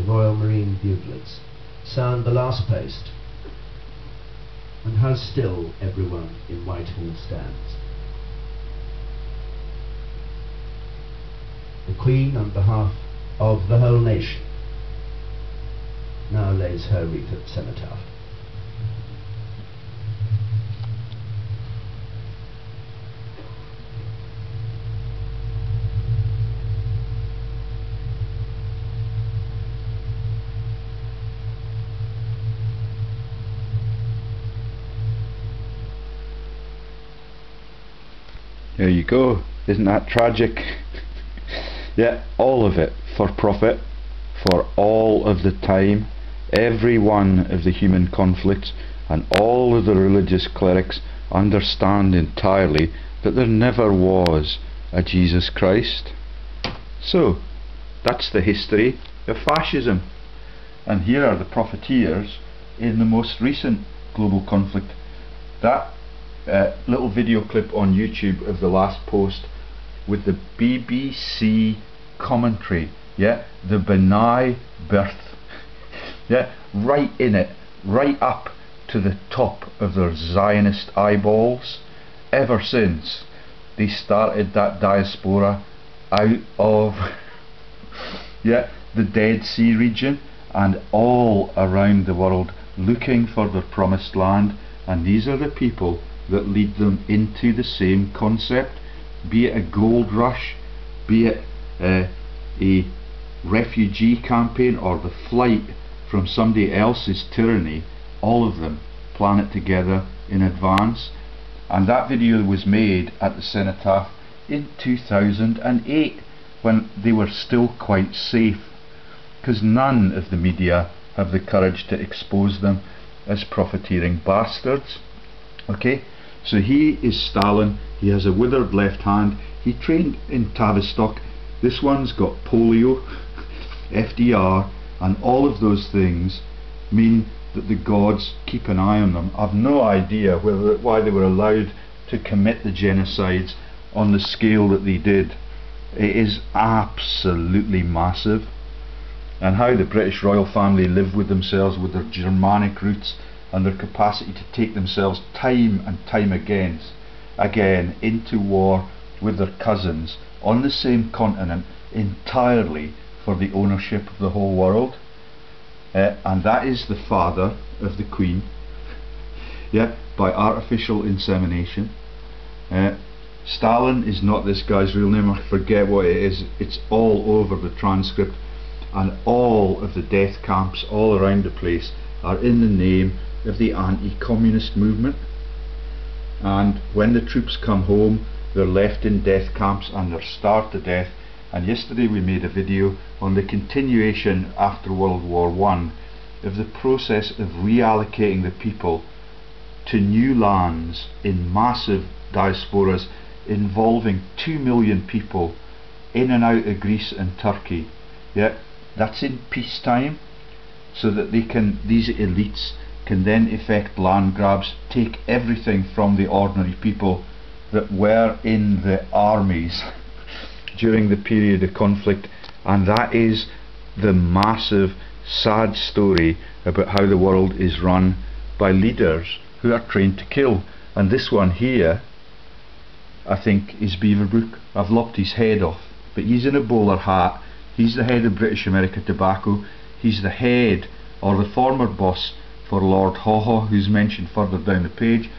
Royal Marine buglers sound the last post, and how still everyone in Whitehall stands. The Queen, on behalf of the whole nation, now lays her wreath at cenotaph. There you go. Isn't that tragic? Yeah, all of it for profit, for all of the time, every one of the human conflicts, and all of the religious clerics understand entirely that there never was a Jesus Christ. So, that's the history of fascism. And here are the profiteers in the most recent global conflict. That little video clip on YouTube of the last post with the BBC commentary, yeah, the benign birth, yeah, right in it, right up to the top of their Zionist eyeballs, ever since they started that diaspora out of yeah, the Dead Sea region and all around the world looking for their promised land. And these are the people that lead them into the same concept, be it a gold rush, be it a refugee campaign, or the flight from somebody else's tyranny. All of them plan it together in advance. And that video was made at the cenotaph in 2008, when they were still quite safe, because none of the media have the courage to expose them as profiteering bastards. Okay, so he is Stalin. He has a withered left hand. He trained in Tavistock. This one's got polio, FDR, and all of those things mean that the gods keep an eye on them. I've no idea why they were allowed to commit the genocides on the scale that they did. It is absolutely massive. And how the British royal family live with themselves, with their Germanic roots and their capacity to take themselves time and time again into war with their cousins on the same continent, entirely for the ownership of the whole world. And that is the father of the Queen, yeah, by artificial insemination. Stalin is not this guy's real name. I forget what it is. It's all over the transcript, and all of the death camps all around the place are in the name of the anti-communist movement. And when the troops come home, they're left in death camps and they're starved to death. And yesterday we made a video on the continuation after World War I of the process of reallocating the people to new lands in massive diasporas involving 2 million people in and out of Greece and Turkey. Yeah, that's in peacetime, so that these elites can then effect land grabs, take everything from the ordinary people that were in the armies during the period of conflict. And that is the massive, sad story about how the world is run by leaders who are trained to kill. And this one here, I think, is Beaverbrook. I've lopped his head off, but he's in a bowler hat. He's the head of British America Tobacco. He's the head, or the former boss, for Lord Haw Haw, who's mentioned further down the page,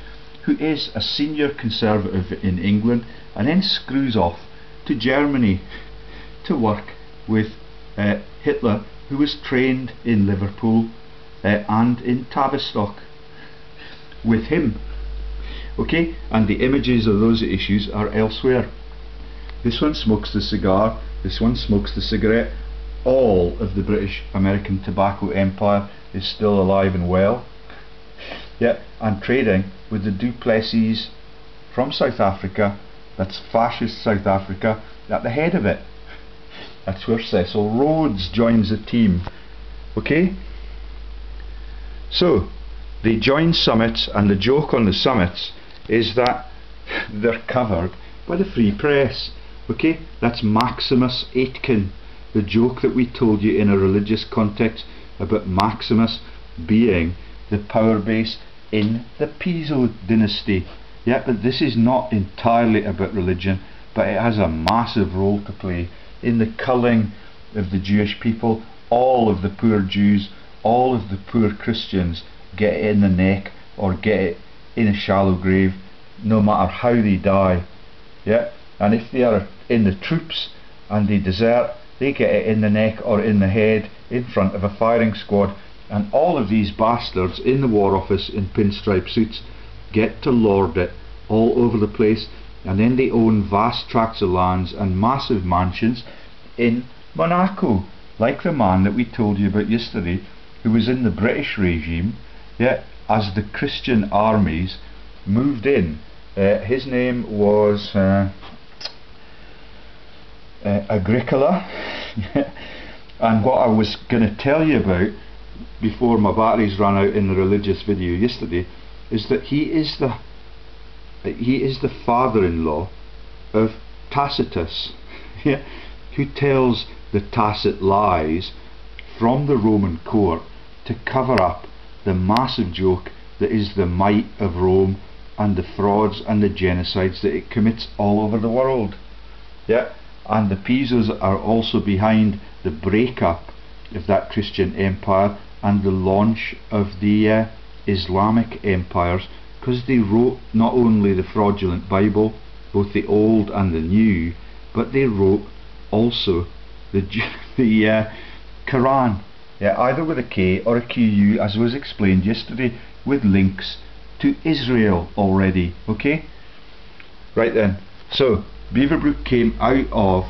who is a senior conservative in England, and then screws off to Germany to work with Hitler, who was trained in Liverpool and in Tavistock with him. Okay, and the images of those issues are elsewhere. This one smokes the cigar, this one smokes the cigarette. All of the British American tobacco empire is still alive and well. Yeah, and trading with the Duplessis from South Africa, that's fascist South Africa, at the head of it. That's where Cecil Rhodes joins the team. Okay? So, they join summits, and the joke on the summits is that they're covered by the free press. Okay? That's Maximus Aitken, the joke that we told you in a religious context about Maximus being the power base in the Piso dynasty. Yeah, but this is not entirely about religion, but it has a massive role to play in the culling of the Jewish people. All of the poor Jews, all of the poor Christians get it in the neck or get it in a shallow grave, no matter how they die. Yeah, and if they are in the troops and they desert, they get it in the neck or in the head in front of a firing squad. And all of these bastards in the War Office in pinstripe suits get to lord it all over the place, and then they own vast tracts of lands and massive mansions in Monaco, like the man that we told you about yesterday, who was in the British regime, yeah, as the Christian armies moved in. His name was Agricola. And what I was going to tell you about before my batteries ran out in the religious video yesterday is that he is the father-in-law of Tacitus, yeah, who tells the tacit lies from the Roman court to cover up the massive joke that is the might of Rome and the frauds and the genocides that it commits all over the world. Yeah, and the Pisos are also behind the breakup of that Christian empire and the launch of the Islamic empires, because they wrote not only the fraudulent Bible, both the Old and the New, but they wrote also the Quran, yeah, either with a K or a QU, as was explained yesterday, with links to Israel already. Okay, right then. So Beaverbrook came out of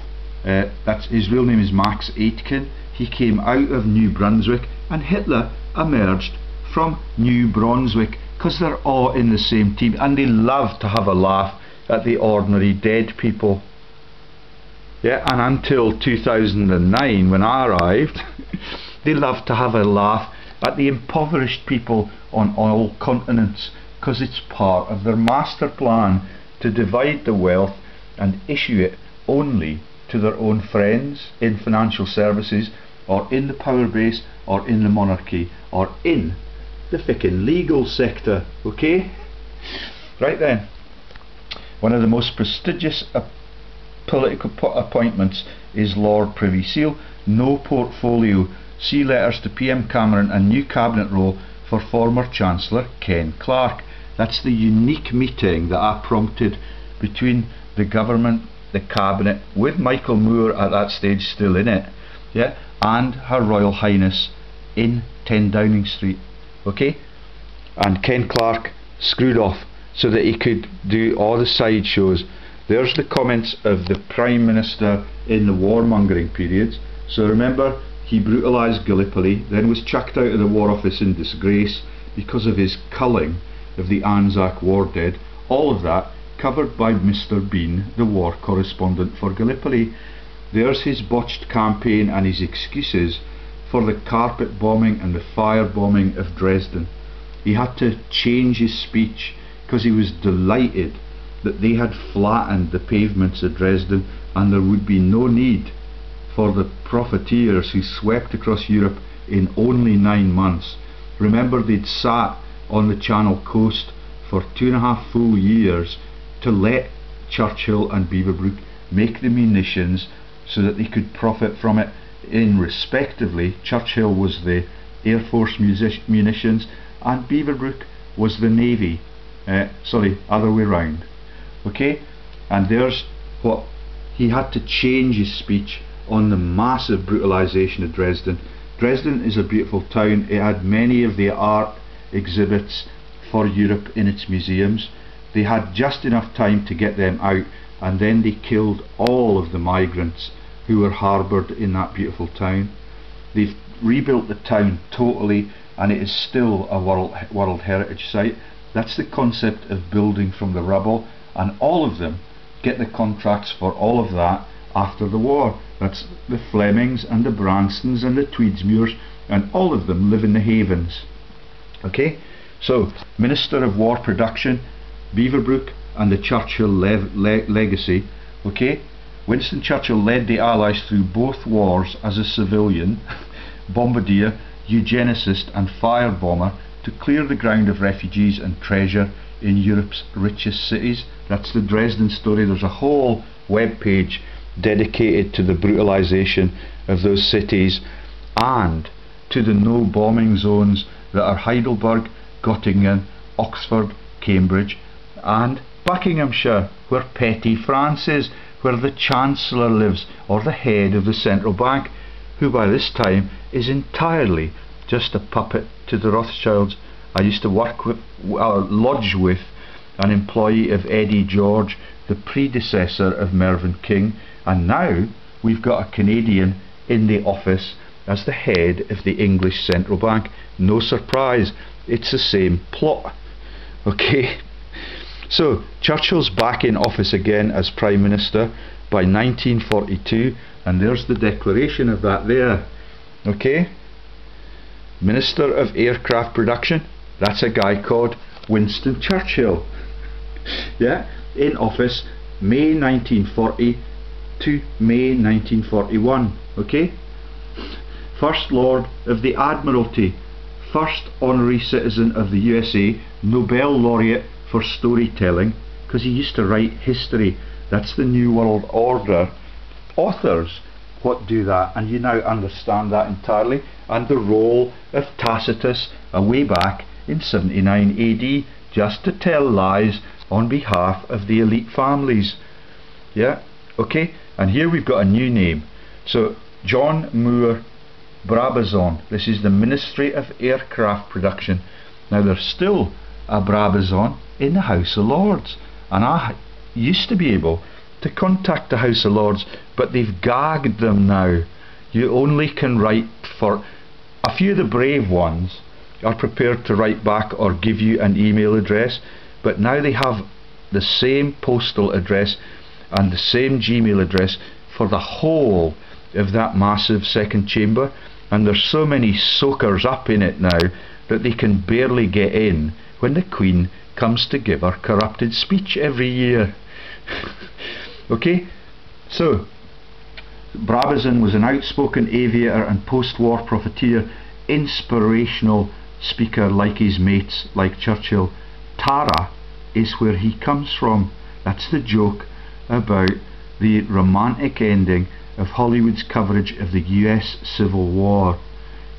that's his real name is Max Aitken. He came out of New Brunswick, and Hitler emerged from New Brunswick, because they're all in the same team and they love to have a laugh at the ordinary dead people. Yeah, and until 2009 when I arrived they loved to have a laugh at the impoverished people on all continents, because it's part of their master plan to divide the wealth and issue it only to their own friends in financial services, or in the power base, or in the monarchy, or in the fickin' legal sector. Okay? Right then. One of the most prestigious political appointments is Lord Privy Seal. No portfolio. See letters to PM Cameron and new cabinet role for former Chancellor Ken Clarke. That's the unique meeting that I prompted between the government, the cabinet, with Michael Moore at that stage still in it, yeah, and Her Royal Highness in 10 Downing Street. Okay, and Ken Clarke screwed off so that he could do all the side shows. There's the comments of the Prime Minister in the warmongering periods. So remember, he brutalised Gallipoli, then was chucked out of the War Office in disgrace because of his culling of the Anzac war dead. All of that covered by Mr. Bean, the war correspondent for Gallipoli. There's his botched campaign and his excuses for the carpet bombing and the fire bombing of Dresden. He had to change his speech because he was delighted that they had flattened the pavements of Dresden and there would be no need for the profiteers who swept across Europe in only 9 months. Remember, they'd sat on the Channel coast for 2.5 full years to let Churchill and Beaverbrook make the munitions so that they could profit from it in respectively. Churchill was the Air Force munitions and Beaverbrook was the Navy. Sorry, other way round. Okay, and there's what he had to change his speech on the massive brutalisation of Dresden. Dresden is a beautiful town. It had many of the art exhibits for Europe in its museums. They had just enough time to get them out, and then they killed all of the migrants who were harboured in that beautiful town. They've rebuilt the town totally. and it is still a World Heritage Site. That's the concept of building from the rubble, and all of them get the contracts for all of that after the war. That's the Flemings and the Branstons and the Tweedsmuirs, and all of them live in the Havens. Okay, so Minister of War Production, Beaverbrook, and the Churchill legacy. Okay, Winston Churchill led the Allies through both wars as a civilian, bombardier, eugenicist and firebomber, to clear the ground of refugees and treasure in Europe's richest cities. That's the Dresden story. There's a whole web page dedicated to the brutalisation of those cities and to the no bombing zones that are Heidelberg, Göttingen, Oxford, Cambridge and Buckinghamshire, where petty France is, where the Chancellor lives, or the head of the central bank, who by this time is entirely just a puppet to the Rothschilds. I used to lodge with an employee of Eddie George, the predecessor of Mervyn King, and now we've got a Canadian in the office as the head of the English central bank. No surprise, it's the same plot. Okay, so Churchill's back in office again as Prime Minister by 1942, and there's the declaration of that there. Okay, Minister of Aircraft Production, that's a guy called Winston Churchill. Yeah, in office May 1940 to May 1941. Okay, First Lord of the Admiralty, first honorary citizen of the USA, Nobel laureate for storytelling, because he used to write history. That's the New World Order. Authors what do that, and you now understand that entirely, and the role of Tacitus way back in 79 AD, just to tell lies on behalf of the elite families. Yeah, okay, and here we've got a new name. So John Moore Brabazon, this is the Ministry of Aircraft Production. Now there's still a Brabazon in the House of Lords, and I used to be able to contact the House of Lords, but they've gagged them now. You only can write for a few of the brave ones are prepared to write back or give you an email address, but now they have the same postal address and the same Gmail address for the whole of that massive second chamber, and there's so many soakers up in it now that they can barely get in when the Queen comes to give her corrupted speech every year. Okay, so Brabazon was an outspoken aviator and post-war profiteer, inspirational speaker like his mates like Churchill. Tara is where he comes from. That's the joke about the romantic ending of Hollywood's coverage of the US Civil War.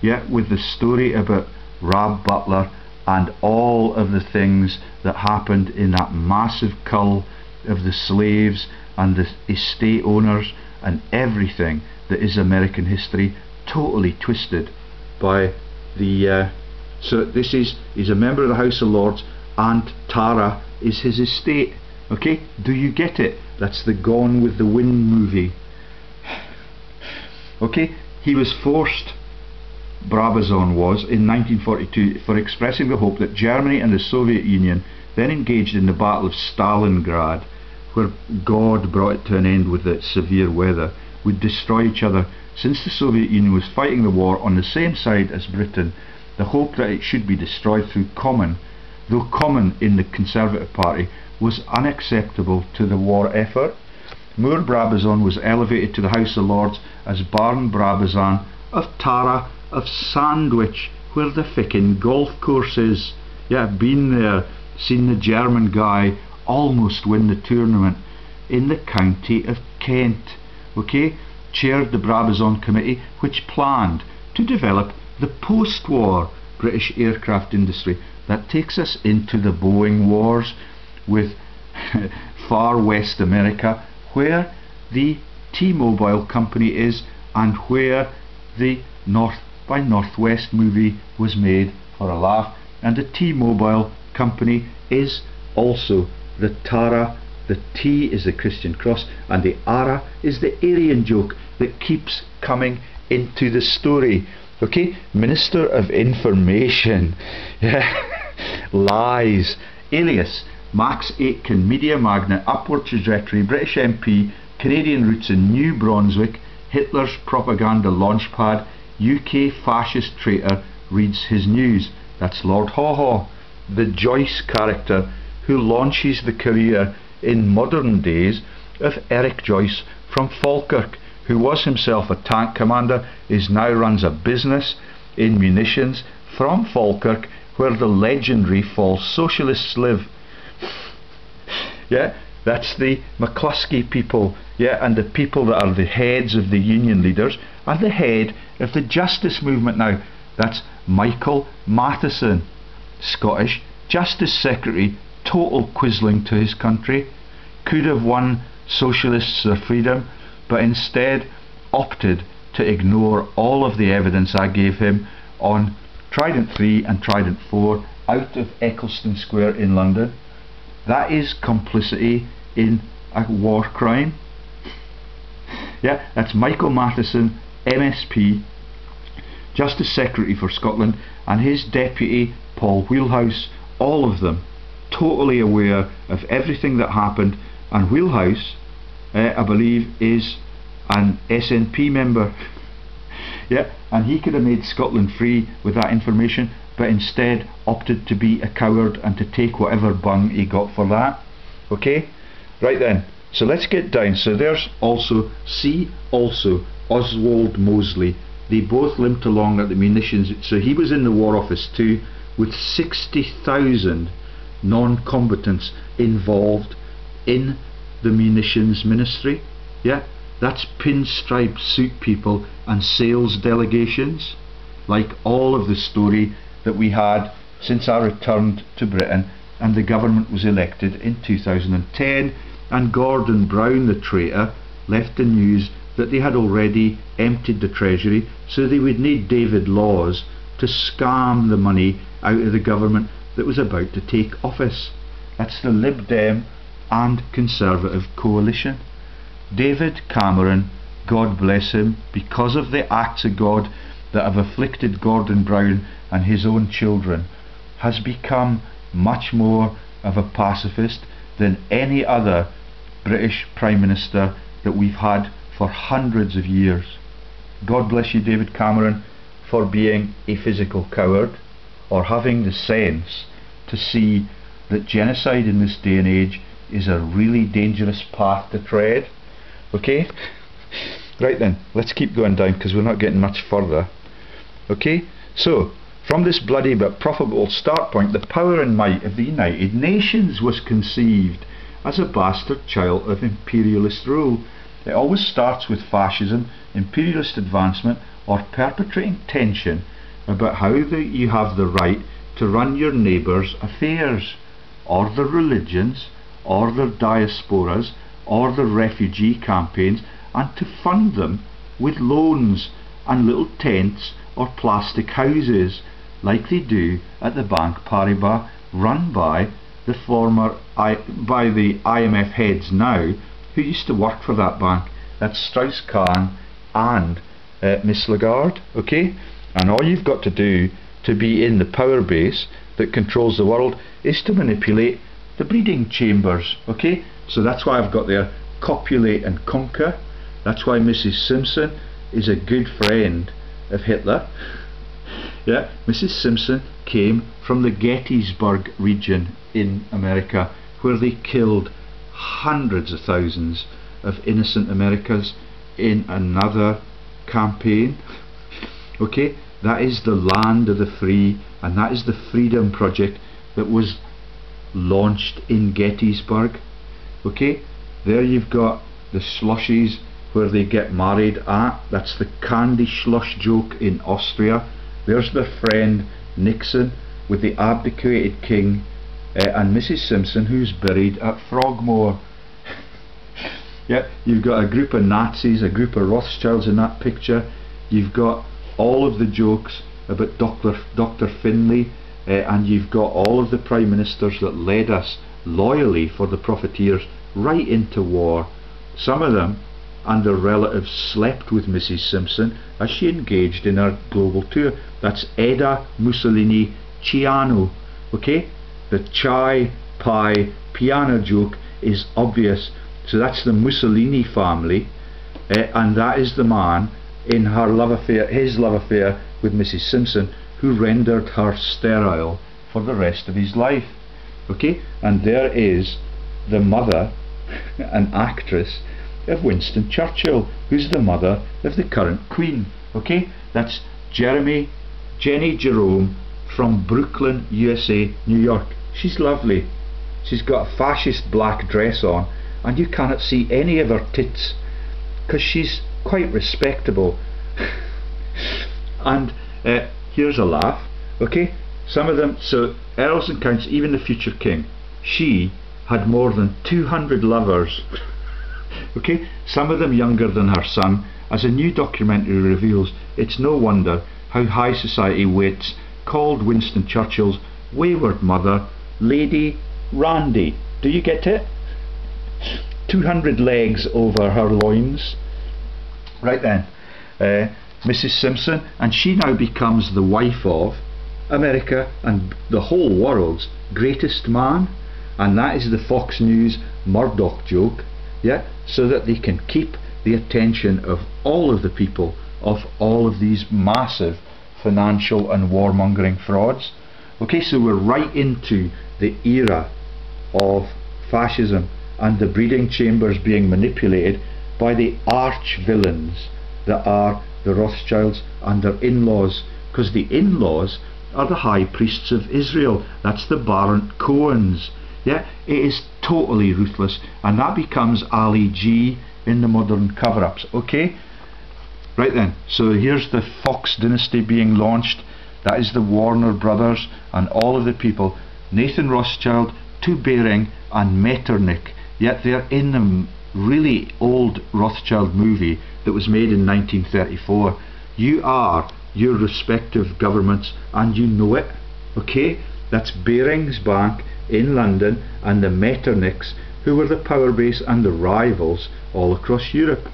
Yeah, with the story about Rab Butler and all of the things that happened in that massive cull of the slaves and the estate owners and everything that is American history, totally twisted by the so this is, he's a member of the House of Lords, and Tara is his estate. Okay, do you get it? That's the Gone with the Wind movie. Okay, he was forced, Brabazon was, in 1942 for expressing the hope that Germany and the Soviet Union, then engaged in the Battle of Stalingrad, where God brought it to an end with the severe weather, would destroy each other. Since the Soviet Union was fighting the war on the same side as Britain, the hope that it should be destroyed through common, though common in the Conservative Party, was unacceptable to the war effort. Moore Brabazon was elevated to the House of Lords as Baron Brabazon of Tara of Sandwich, where the fickin' golf course is. Yeah, I've been there, seen the German guy almost win the tournament, in the county of Kent. Okay, chaired the Brabazon Committee, which planned to develop the post-war British aircraft industry. That takes us into the Boeing Wars with far West America, where the T-Mobile company is, and where the North by Northwest movie was made for a laugh. And the T-Mobile company is also the Tara. The T is the Christian cross, and the Ara is the Aryan joke that keeps coming into the story. Okay, Minister of Information. Yeah. Lies. Alias Max Aitken, media magnate, upward trajectory, British MP, Canadian roots in New Brunswick, Hitler's propaganda launchpad, UK fascist traitor, reads his news. That's Lord Haw Haw, the Joyce character who launches the career in modern days of Eric Joyce from Falkirk, who was himself a tank commander, now runs a business in munitions from Falkirk, where the legendary false socialists live. Yeah, that's the McCluskey people, yeah, and the people that are the heads of the union leaders and the head of the justice movement now. That's Michael Matheson, Scottish Justice Secretary, total quisling to his country, could have won socialists their freedom, but instead opted to ignore all of the evidence I gave him on Trident 3 and Trident 4 out of Eccleston Square in London. That is complicity in a war crime. Yeah, that's Michael Matheson, MSP, Justice Secretary for Scotland, and his deputy Paul Wheelhouse, all of them totally aware of everything that happened. And Wheelhouse, I believe, is an SNP member. Yeah, and he could have made Scotland free with that information, but instead opted to be a coward and to take whatever bung he got for that. Okay, right then, so let's get down. So there's also Oswald Mosley. They both limped along at the munitions. So he was in the War Office too, with 60,000 non-combatants involved in the munitions ministry. Yeah, that's pinstripe suit people and sales delegations, like all of the story that we had since I returned to Britain and the government was elected in 2010, and Gordon Brown, the traitor, left the news that they had already emptied the treasury, so they would need David Laws to scam the money out of the government that was about to take office. That's the Lib Dem and Conservative coalition. David Cameron, God bless him, because of the acts of God that have afflicted Gordon Brown and his own children, has become much more of a pacifist than any other British Prime Minister that we've had for hundreds of years. God bless you, David Cameron, for being a physical coward, or having the sense to see that genocide in this day and age is a really dangerous path to tread. Okay, right then, let's keep going down because we're not getting much further. Okay, so from this bloody but profitable start point, the power and might of the United Nations was conceived as a bastard child of imperialist rule. It always starts with fascism, imperialist advancement, or perpetrating tension about how you have the right to run your neighbours' affairs, or their religions, or their diasporas, or their refugee campaigns, and to fund them with loans and little tents or plastic houses, like they do at the Bank Paribas, run by the IMF heads now, who used to work for that bank. That's Strauss-Kahn and Miss Lagarde. Okay, and all you've got to do to be in the power base that controls the world is to manipulate the breeding chambers. Okay, so that's why I've got there copulate and conquer. That's why Mrs. Simpson is a good friend of Hitler. Yeah, Mrs. Simpson came from the Gettysburg region in America, where they killed hundreds of thousands of innocent Americans in another campaign. Okay, that is the land of the free, and that is the freedom project that was launched in Gettysburg. Okay, there you've got the slushies where they get married at. That's the candy slush joke in Austria. There's their friend Nixon with the abdicated king, and Mrs. Simpson, who's buried at Frogmore. Yeah, you've got a group of Nazis, a group of Rothschilds in that picture. You've got all of the jokes about Dr. Finlay, and you've got all of the prime ministers that led us loyally for the profiteers right into war. Some of them and their relatives slept with Mrs. Simpson as she engaged in her global tour. That's Edda Mussolini Ciano. Okay, the chai pie piano joke is obvious. So that's the Mussolini family, and that is the man in her love affair, his love affair with Mrs. Simpson, who rendered her sterile for the rest of his life. Okay, and there is the mother, an actress, of Winston Churchill, who's the mother of the current Queen. Okay, that's Jenny Jerome from Brooklyn, USA, New York. She's lovely. She's got a fascist black dress on, and you cannot see any of her tits because she's quite respectable. And here's a laugh. Okay, some of them, so earls and counts, even the future king, she had more than 200 lovers. Okay, some of them younger than her son. As a new documentary reveals, it's no wonder how high society waits called Winston Churchill's wayward mother Lady Randy. Do you get it? 200 legs over her loins. Right then, Mrs. Simpson, and she now becomes the wife of America and the whole world's greatest man, and that is the Fox News Murdoch joke. Yeah, so that they can keep the attention of all of the people of all of these massive financial and warmongering frauds. Okay, so we're right into the era of fascism and the breeding chambers being manipulated by the arch villains that are the Rothschilds and their in-laws, because the in-laws are the high priests of Israel. That's the Baron-Cohens. Yeah, it is totally ruthless, and that becomes Ali G in the modern cover-ups. Okay, right then, so here's the Fox dynasty being launched. That is the Warner brothers and all of the people, Nathan Rothschild to Bering and Metternich. Yet they're in the really old Rothschild movie that was made in 1934. You are your respective governments and you know it. Okay, that's Baring's Bank in London and the Metternichs, who were the power base and the rivals all across Europe.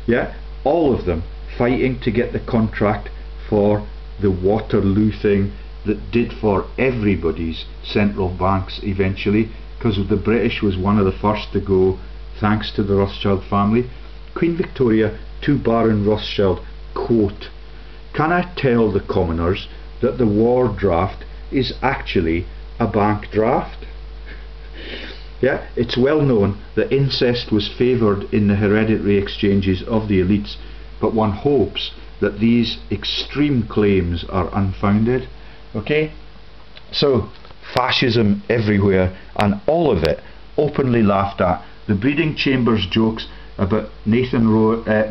Yeah, all of them fighting to get the contract for the Waterloo thing that did for everybody's central banks eventually, because the British was one of the first to go thanks to the Rothschild family. Queen Victoria to Baron Rothschild, quote, "Can I tell the commoners that the war draft is actually a bank draft?" Yeah, it's well known that incest was favoured in the hereditary exchanges of the elites, but one hopes that these extreme claims are unfounded. Okay, so fascism everywhere, and all of it openly laughed at. The breeding chambers jokes about Nathan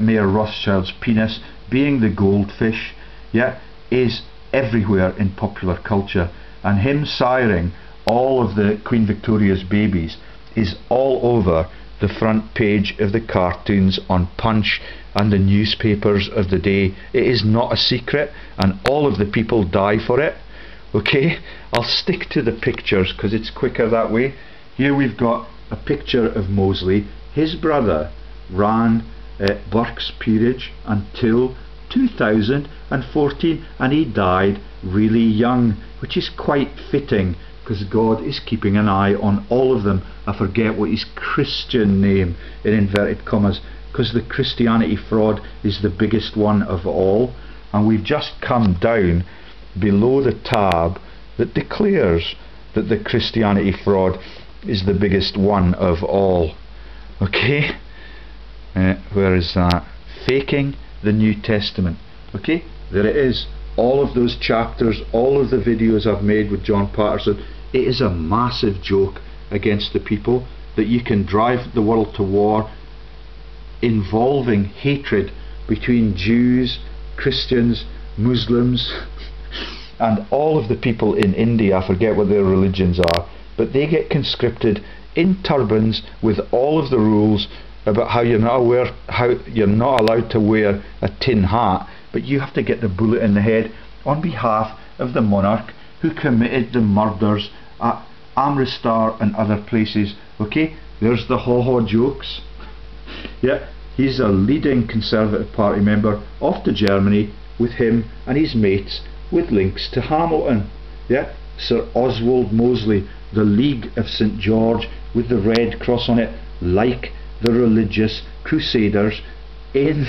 Mayer Rothschild's penis being the goldfish, yeah, is everywhere in popular culture, and him siring all of the Queen Victoria's babies is all over the front page of the cartoons on Punch and the newspapers of the day. It is not a secret, and all of the people die for it. Okay, I'll stick to the pictures because it's quicker that way. Here we've got a picture of Mosley. His brother ran Burke's Peerage until 2014, and he died really young, which is quite fitting because God is keeping an eye on all of them. I forget what his Christian name in inverted commas, because the Christianity fraud is the biggest one of all, and we've just come down below the tab that declares that the Christianity fraud is the biggest one of all. Okay, where is that? Faking the New Testament. Okay, there it is. All of those chapters, all of the videos I've made with John Patterson. It is a massive joke against the people that you can drive the world to war involving hatred between Jews, Christians, Muslims and all of the people in India. I forget what their religions are, but they get conscripted in turbans with all of the rules about how you're not allowed to wear a tin hat, but you have to get the bullet in the head on behalf of the monarch who committed the murders at Amritsar and other places. Okay, there's the Haw Haw jokes. Yeah, he's a leading Conservative Party member off to Germany with him and his mates with links to Hamilton. Yeah, Sir Oswald Mosley, the League of St George with the red cross on it, like the religious crusaders in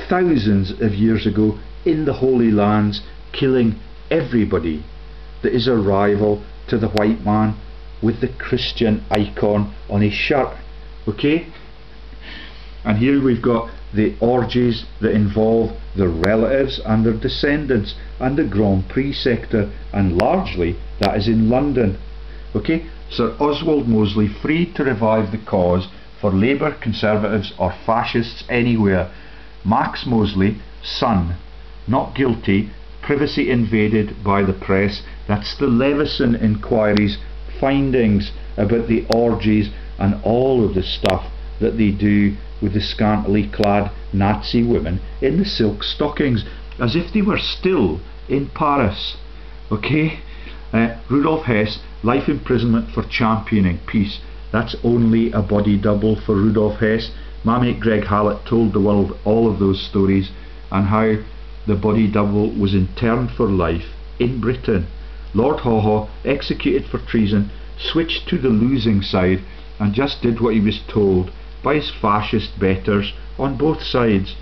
thousands of years ago in the Holy Lands, killing everybody that is a rival to the white man with the Christian icon on his shirt. Okay? And here we've got the orgies that involve the relatives and their descendants and the Grand Prix sector, and largely that is in London. Okay? Sir Oswald Mosley, free to revive the cause for Labour, Conservatives or Fascists anywhere. Max Mosley, son, not guilty, privacy invaded by the press. That's the Leveson inquiry's findings about the orgies and all of the stuff that they do with the scantily clad Nazi women in the silk stockings, as if they were still in Paris. Okay? Rudolf Hess, life imprisonment for championing peace. That's only a body double for Rudolf Hess. My mate Greg Hallett told the world all of those stories and how the body double was interned for life in Britain. Lord Haw Haw, executed for treason, switched to the losing side and just did what he was told by his fascist betters on both sides.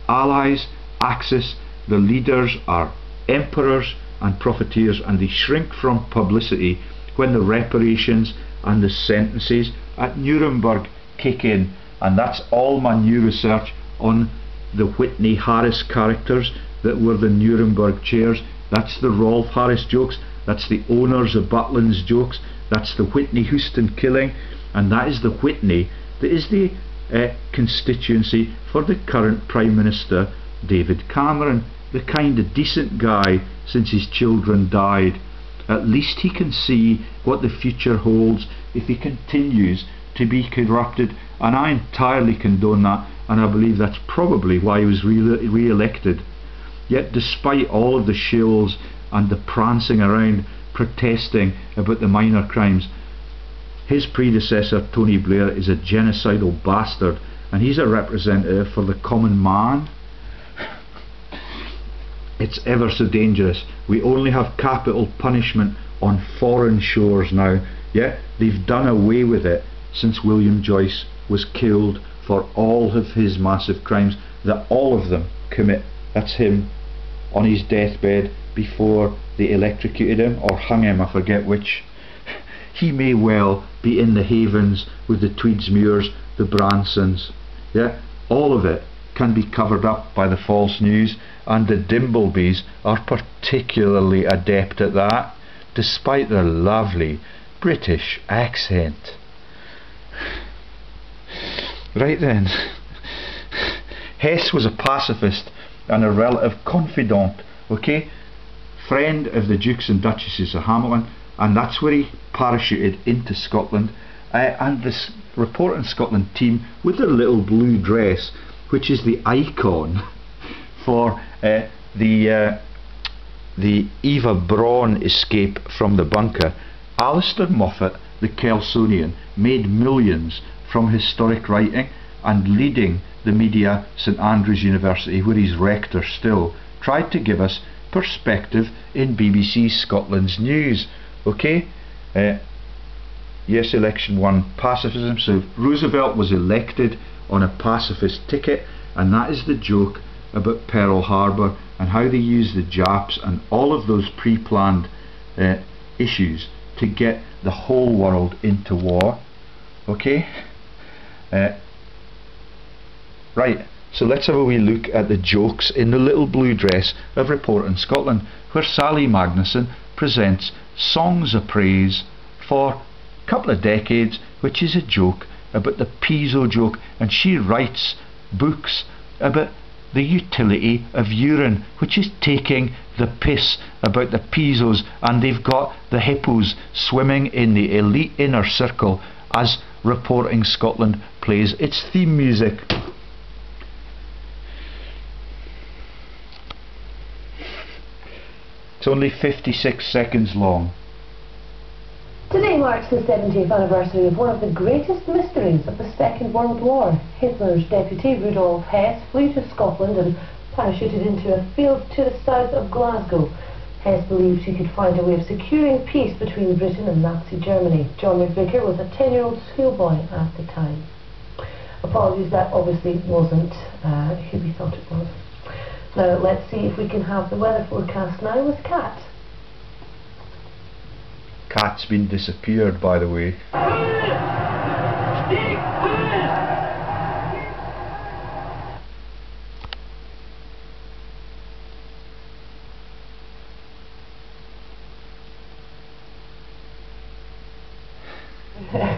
Allies, Axis, the leaders are emperors and profiteers, and they shrink from publicity when the reparations and the sentences at Nuremberg kick in. And that's all my new research on the Whitney Harris characters that were the Nuremberg chairs. That's the Rolf Harris jokes, that's the owners of Butlins jokes, that's the Whitney Houston killing, and that is the Whitney that is the constituency for the current Prime Minister David Cameron, the kind of decent guy since his children died. At least he can see what the future holds if he continues to be corrupted, and I entirely condone that, and I believe that's probably why he was re-elected. Yet despite all of the shills and the prancing around protesting about the minor crimes, his predecessor Tony Blair is a genocidal bastard, and he's a representative for the common man. It's ever so dangerous. We only have capital punishment on foreign shores now. Yeah, they've done away with it since William Joyce was killed for all of his massive crimes that all of them commit. That's him on his deathbed before they electrocuted him or hung him, I forget which. He may well be in the havens with the Tweedsmuirs, the Bransons. Yeah, all of it can be covered up by the false news, and the Dimblebys are particularly adept at that, despite their lovely British accent. Right then, Hess was a pacifist and a relative confidant, okay, friend of the Dukes and Duchesses of Hamilton, and that's where he parachuted into Scotland. And this Report in Scotland team with their little blue dress, which is the icon for the Eva Braun escape from the bunker. Alistair Moffat, the Kelsonian, made millions from historic writing and leading the media. St Andrews University, where he's rector still, tried to give us perspective in BBC Scotland's news. Okay, yes, election won pacifism. So Roosevelt was elected on a pacifist ticket, and that is the joke about Pearl Harbor and how they used the Japs and all of those pre-planned issues to get the whole world into war. Okay, right, so let's have a wee look at the jokes in the little blue dress of Report in Scotland, where Sally Magnuson presents songs of praise for a couple of decades, which is a joke about the Piso joke, and she writes books about the utility of urine, which is taking the piss about the Pisos, and they've got the hippos swimming in the elite inner circle as Reporting Scotland plays its theme music. It's only 56 seconds long. Today marks the 70th anniversary of one of the greatest mysteries of the Second World War. Hitler's deputy, Rudolf Hess, flew to Scotland and parachuted into a field to the south of Glasgow. Hess believed he could find a way of securing peace between Britain and Nazi Germany. John McVicker was a 10-year-old schoolboy at the time. Apologies, that obviously wasn't who we thought it was. Now let's see if we can have the weather forecast now with Kat. Cat's been disappeared, by the way.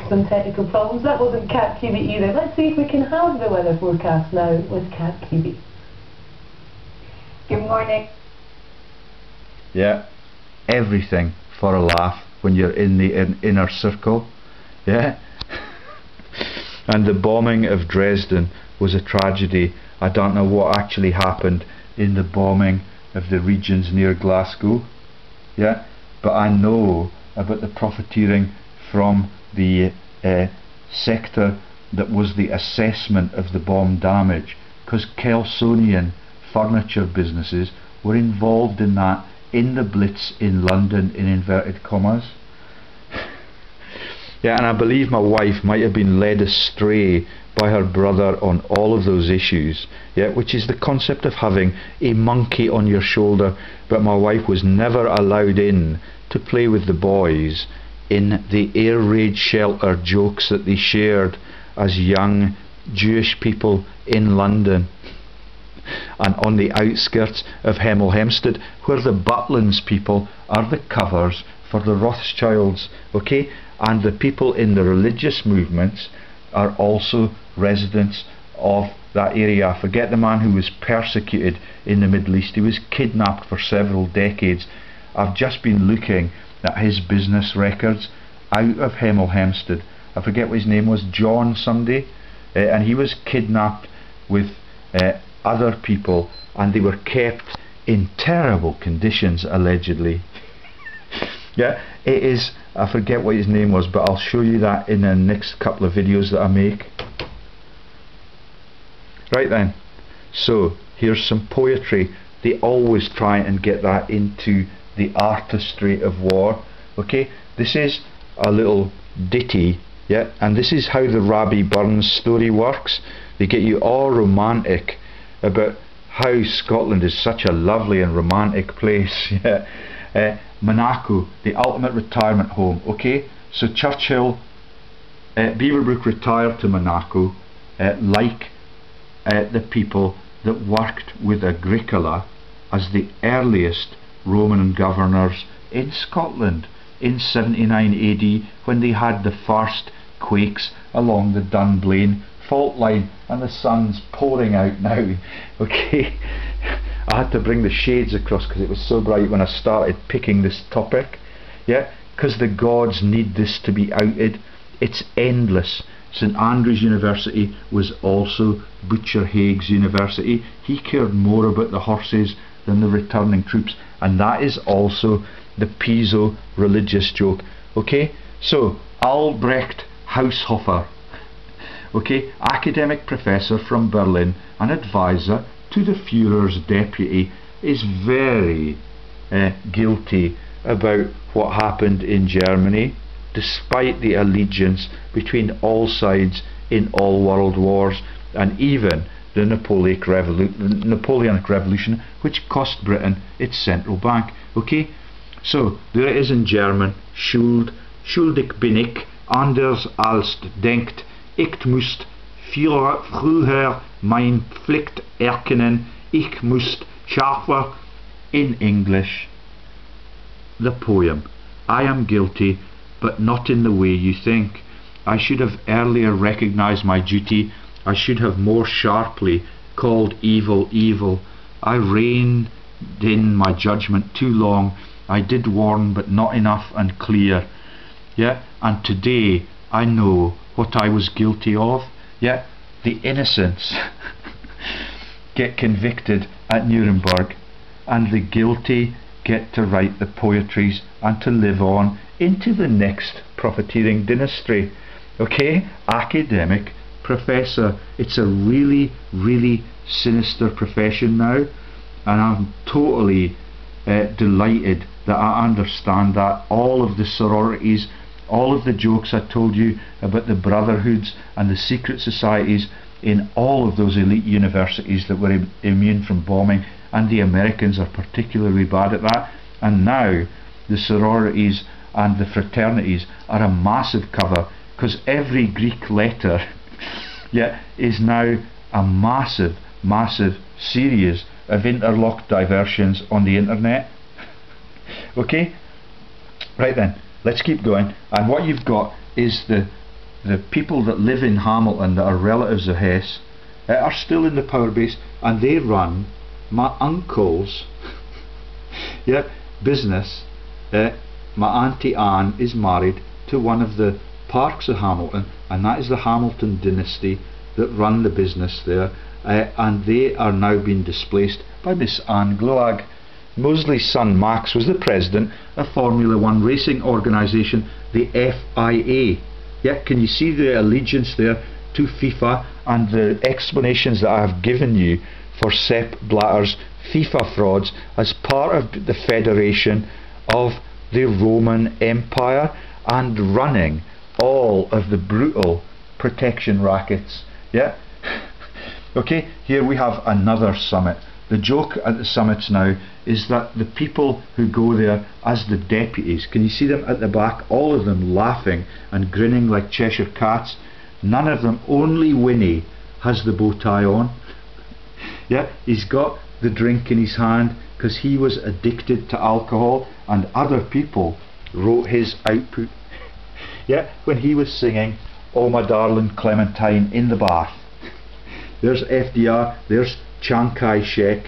Some technical problems. That wasn't Cat QB either. Let's see if we can have the weather forecast now with Cat QB. Good morning. Yeah, everything for a laugh when you're in the inner circle. Yeah. And the bombing of Dresden was a tragedy. I don't know what actually happened in the bombing of the regions near Glasgow. Yeah, but I know about the profiteering from the sector that was the assessment of the bomb damage, because Kelsonian furniture businesses were involved in that, in the Blitz in London, in inverted commas. Yeah, and I believe my wife might have been led astray by her brother on all of those issues, yeah, which is the concept of having a monkey on your shoulder. But my wife was never allowed in to play with the boys in the air raid shelter jokes that they shared as young Jewish people in London and on the outskirts of Hemel Hempstead, where the Butlins people are the covers for the Rothschilds, okay, and the people in the religious movements are also residents of that area. I forget the man who was persecuted in the Middle East. He was kidnapped for several decades. I've just been looking at his business records out of Hemel Hempstead. I forget what his name was, John somebody, and he was kidnapped with other people, and they were kept in terrible conditions, allegedly. Yeah, it is, I forget what his name was, but I'll show you that in the next couple of videos that I make. Right then, so here's some poetry. They always try and get that into the artistry of war. Okay, this is a little ditty, yeah, and this is how the Rabbie Burns story works. They get you all romantic about how Scotland is such a lovely and romantic place. Yeah. Monaco, the ultimate retirement home. Okay, so Churchill, Beaverbrook retired to Monaco, like the people that worked with Agricola as the earliest Roman governors in Scotland in 79 AD, when they had the first quakes along the Dunblane fault line, and the sun's pouring out now. Okay, I had to bring the shades across because it was so bright when I started picking this topic. Yeah, because the gods need this to be outed. It's endless. St Andrews University was also Butcher Haig's university. He cared more about the horses than the returning troops, and that is also the Piso religious joke. Okay, so Albrecht Haushofer, okay, academic professor from Berlin and advisor to the Führer's deputy, is very guilty about what happened in Germany, despite the allegiance between all sides in all world wars, and even the Napoleonic Revolution, which cost Britain its central bank. Okay, so there it is in German. Schuldig bin ich, anders als denkt. Ich muss früher mein Pflicht erkennen. Ich muss schärfer. In English, the poem. I am guilty, but not in the way you think. I should have earlier recognized my duty. I should have more sharply called evil evil. I reined in my judgment too long. I did warn, but not enough and clear. Yeah, and today I know what I was guilty of. Yeah, the innocents get convicted at Nuremberg, and the guilty get to write the poetries and to live on into the next profiteering dynasty. Okay, academic professor. It's a really, really sinister profession now, and I'm totally delighted that I understand that. All of the sororities, all of the jokes I told you about the brotherhoods and the secret societies in all of those elite universities that were immune from bombing, and the Americans are particularly bad at that, and now the sororities and the fraternities are a massive cover, because every Greek letter is now a massive, massive series of interlocked diversions on the internet. Okay, right then, let's keep going. And what you've got is the people that live in Hamilton that are relatives of Hess are still in the power base, and they run my uncle's business. My auntie Anne is married to one of the parks of Hamilton, and that is the Hamilton dynasty that run the business there, and they are now being displaced by Miss Anne Gloag. Mosley's son Max was the president of Formula One racing organisation, the FIA. Yeah, can you see the allegiance there to FIFA and the explanations that I have given you for Sepp Blatter's FIFA frauds as part of the federation of the Roman Empire and running all of the brutal protection rackets. Yeah. Okay, here we have another summit. The joke at the summits now is that the people who go there as the deputies, can you see them at the back, all of them laughing and grinning like Cheshire cats? None of them, only Winnie has the bow tie on. Yeah, he's got the drink in his hand because he was addicted to alcohol, and other people wrote his output. Yeah, when he was singing "Oh My Darling Clementine" in the bath. There's FDR, there's Chang Kei Sheck,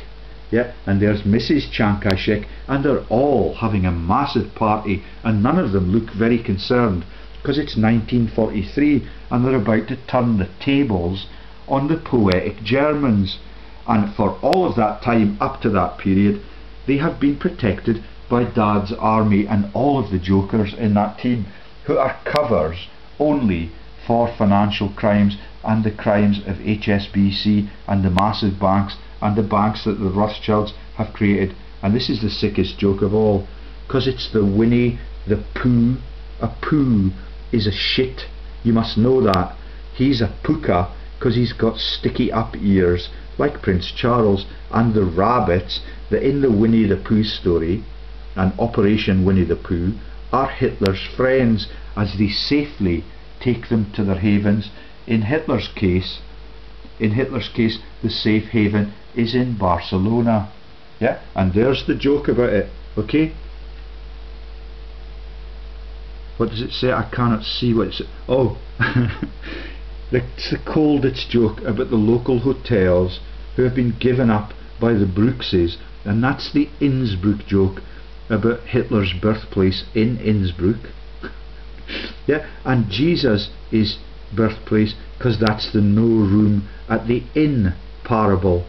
yeah, and there's Mrs. Chang Kei Sheck, and they're all having a massive party, and none of them look very concerned because it's 1943 and they're about to turn the tables on the poetic Germans. And for all of that time up to that period, they have been protected by Dad's army and all of the jokers in that team, who are covers only for financial crimes and the crimes of HSBC and the massive banks and the banks that the Rothschilds have created. And this is the sickest joke of all, because it's the Winnie the Pooh. A poo is a shit, you must know that. He's a puka because he's got sticky up ears like Prince Charles, and the rabbits that in the Winnie the Pooh story and Operation Winnie the Pooh are Hitler's friends as they safely take them to their havens. In Hitler's case, the safe haven is in Barcelona. Yeah, and there's the joke about it. Okay, what does it say? I cannot see what it's. Oh, it's the coldest joke about the local hotels who have been given up by the Brookses, and that's the Innsbruck joke about Hitler's birthplace in Innsbruck. Yeah, and Jesus' birthplace, because that's the no room at the inn parable.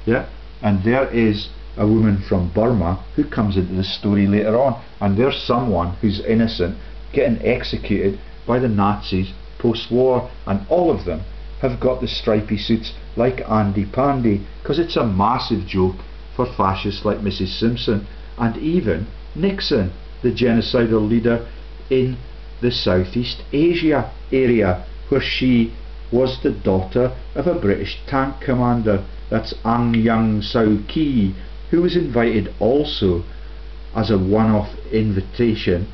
Yeah, and there is a woman from Burma who comes into the story later on, and there's someone who's innocent getting executed by the Nazis post-war, and all of them have got the stripy suits like Andy Pandy, because it's a massive joke for fascists like Mrs. Simpson and even Nixon, the genocidal leader in the Southeast Asia area, where she was the daughter of a British tank commander. That's Aung San Suu Kyi, who was invited also as a one-off invitation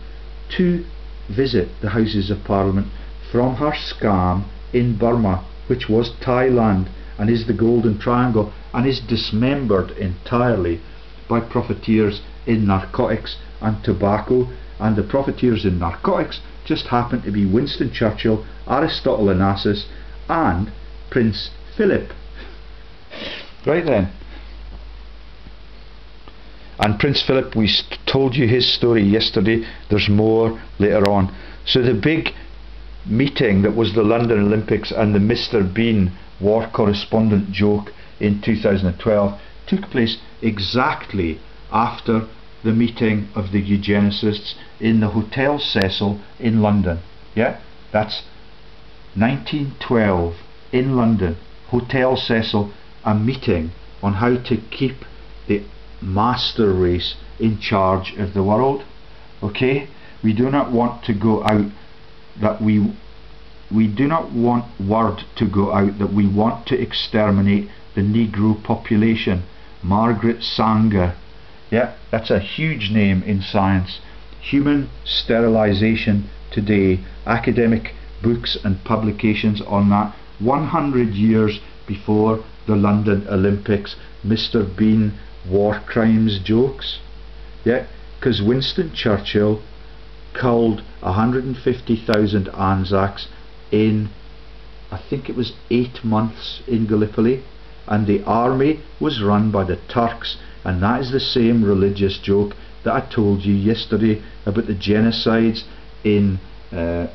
to visit the Houses of Parliament from her scam in Burma, which was Thailand and is the Golden Triangle, and is dismembered entirely by profiteers in narcotics and tobacco. And the profiteers in narcotics just happen to be Winston Churchill, Aristotle Onassis and Prince Philip. Right then. And Prince Philip, we told you his story yesterday. There's more later on. So the big meeting that was the London Olympics and the Mr. Bean war correspondent joke in 2012 took place exactly after the meeting of the eugenicists in the Hotel Cecil in London. Yeah, that's 1912 in London, Hotel Cecil, a meeting on how to keep the master race in charge of the world. Okay, we do not want to go out that we do not want word to go out that we want to exterminate the Negro population. Margaret Sanger. Yeah, that's a huge name in science. Human sterilization today. Academic books and publications on that. 100 years before the London Olympics. Mr. Bean, war crimes jokes. Yeah, because Winston Churchill culled 150,000 Anzacs in, I think it was 8 months in Gallipoli, and the army was run by the Turks, and that is the same religious joke that I told you yesterday about the genocides in for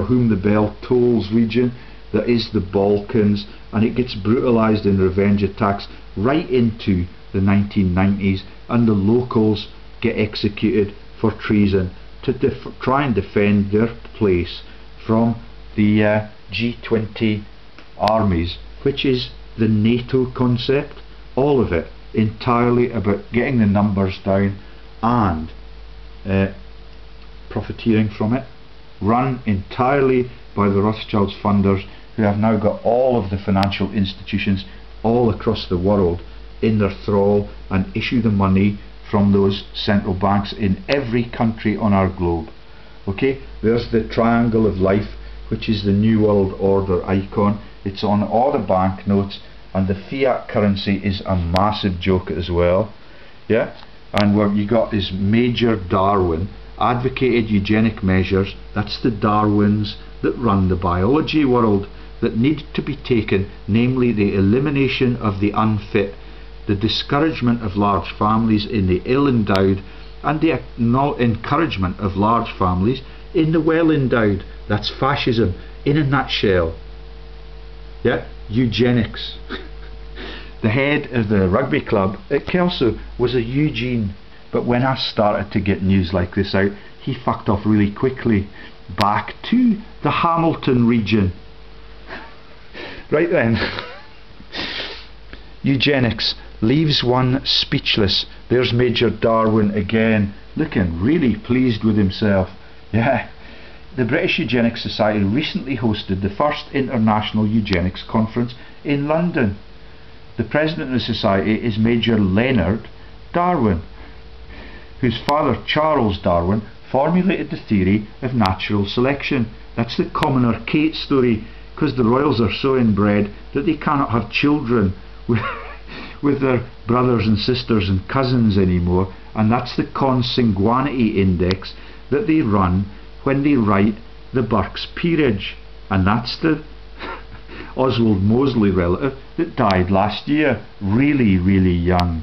whom the bell tolls region, that is the Balkans, and it gets brutalised in revenge attacks right into the 1990s, and the locals get executed for treason to try and defend their place from the G20 armies, which is the NATO concept. All of it entirely about getting the numbers down and profiteering from it, run entirely by the Rothschild's funders, who have now got all of the financial institutions all across the world in their thrall and issue the money from those central banks in every country on our globe. Okay, there's the triangle of life, which is the New World Order icon. It's on all the banknotes, and the fiat currency is a massive joke as well. Yeah, and what you got is Major Darwin advocated eugenic measures. That's the Darwins that run the biology world, that need to be taken, namely the elimination of the unfit, the discouragement of large families in the ill-endowed, and the encouragement of large families in the well-endowed. That's fascism in a nutshell. Yeah, eugenics. The head of the rugby club at Kelso was a Eugene, but when I started to get news like this out, he fucked off really quickly back to the Hamilton region. Right then. Eugenics leaves one speechless. There's Major Darwin again, looking really pleased with himself. Yeah. The British Eugenics Society recently hosted the first International Eugenics Conference in London. The president of the society is Major Leonard Darwin, whose father Charles Darwin formulated the theory of natural selection. That's the Commoner Kate story, because the royals are so inbred that they cannot have children with their brothers and sisters and cousins anymore, and that's the consanguinity index that they run when they write the Burke's Peerage, and that's the Oswald Mosley relative that died last year, really young,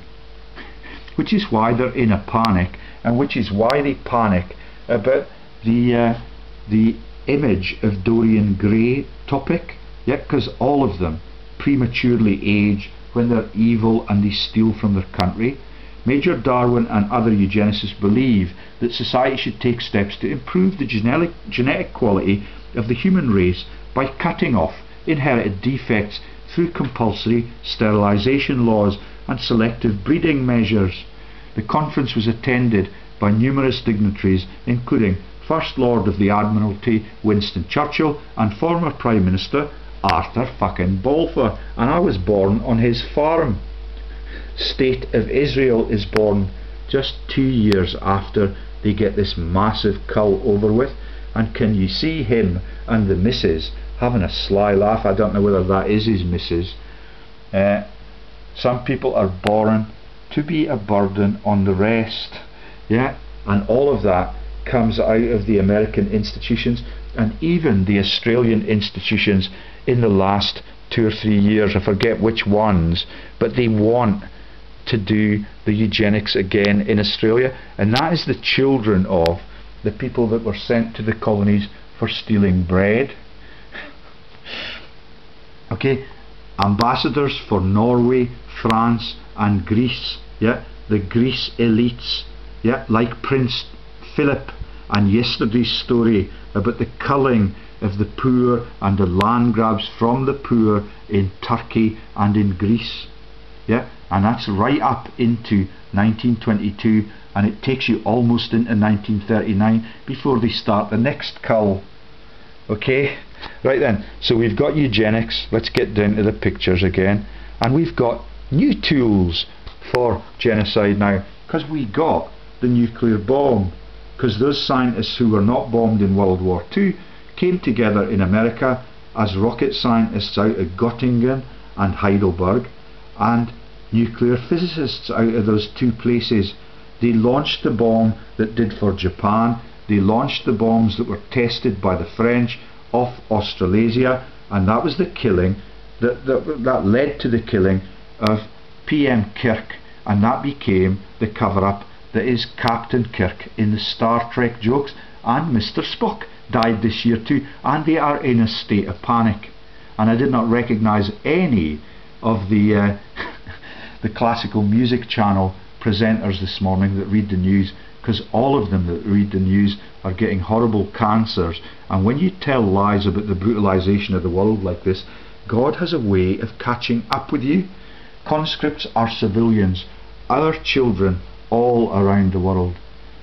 which is why they're in a panic, and which is why they panic about the image of Dorian Gray topic. Yeah, because all of them prematurely age when they're evil and they steal from their country. Major Darwin and other eugenicists believe that society should take steps to improve the genetic quality of the human race by cutting off inherited defects through compulsory sterilisation laws and selective breeding measures. The conference was attended by numerous dignitaries, including First Lord of the Admiralty Winston Churchill and former Prime Minister Arthur fucking Balfour, and I was born on his farm. State of Israel is born just 2 years after they get this massive cull over with, and can you see him and the missus having a sly laugh? I don't know whether that is his missus. Some people are born to be a burden on the rest. Yeah, and all of that comes out of the American institutions and even the Australian institutions in the last 2 or 3 years. I forget which ones, but they want to do the eugenics again in Australia, and that is the children of the people that were sent to the colonies for stealing bread. Okay, ambassadors for Norway, France and Greece yeah, the Greece elites, yeah, like Prince Philip, and yesterday's story about the culling of the poor and the land grabs from the poor in Turkey and in Greece, yeah, and that's right up into 1922, and it takes you almost into 1939 before they start the next cull. Okay, right then, so we've got eugenics. Let's get down to the pictures again, and we've got new tools for genocide now, because we got the nuclear bomb, because those scientists who were not bombed in World War II came together in America as rocket scientists out of Göttingen and Heidelberg, and nuclear physicists out of those two places. They launched the bomb that did for Japan. They launched the bombs that were tested by the French off Australasia, and that was the killing that led to the killing of PM Kirk, and that became the cover-up that is Captain Kirk in the Star Trek jokes, and Mr. Spock died this year too, and they are in a state of panic. And I did not recognise any of the the classical music channel presenters this morning that read the news, because all of them that read the news are getting horrible cancers. And when you tell lies about the brutalisation of the world like this, God has a way of catching up with you. Conscripts are civilians, our children all around the world.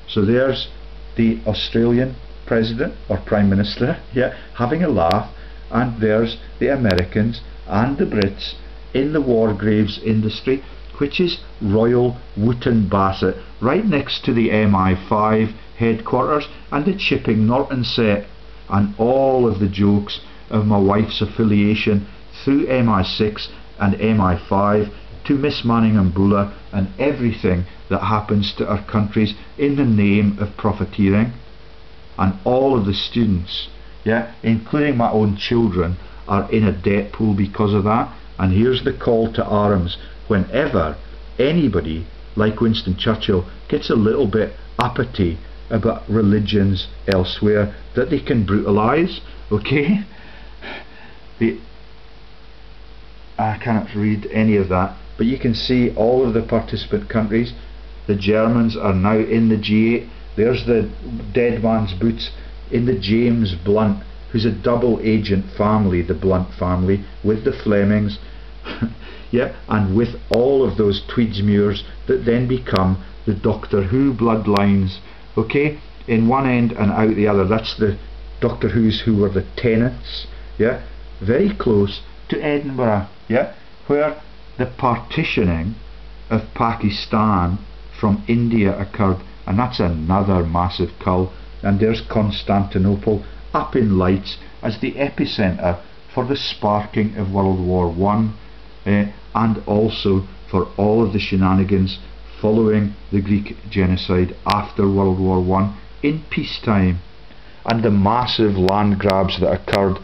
So there's the Australian President or Prime Minister, yeah, having a laugh, and there's the Americans and the Brits in the war graves industry, which is Royal Wootton Bassett, right next to the MI5 headquarters and the Chipping Norton set, and all of the jokes of my wife's affiliation through MI6 and MI5 to Miss Manning and Bula, and everything that happens to our countries in the name of profiteering. And all of the students, yeah, including my own children, are in a debt pool because of that. And here's the call to arms: whenever anybody like Winston Churchill gets a little bit uppity about religions elsewhere that they can brutalise, okay? I cannot read any of that, but you can see all of the participant countries. The Germans are now in the G8. There's the dead man's boots in the James Blunt, who's a double agent family, the Blunt family, with the Flemings, yeah, and with all of those Tweedsmuirs that then become the Doctor Who bloodlines, okay, in one end and out the other. That's the Doctor Who's who were the Tennants, yeah, very close to Edinburgh, yeah, where the partitioning of Pakistan from India occurred, and that's another massive cull. And there's Constantinople up in lights as the epicentre for the sparking of World War I, and also for all of the shenanigans following the Greek genocide after World War I in peacetime, and the massive land grabs that occurred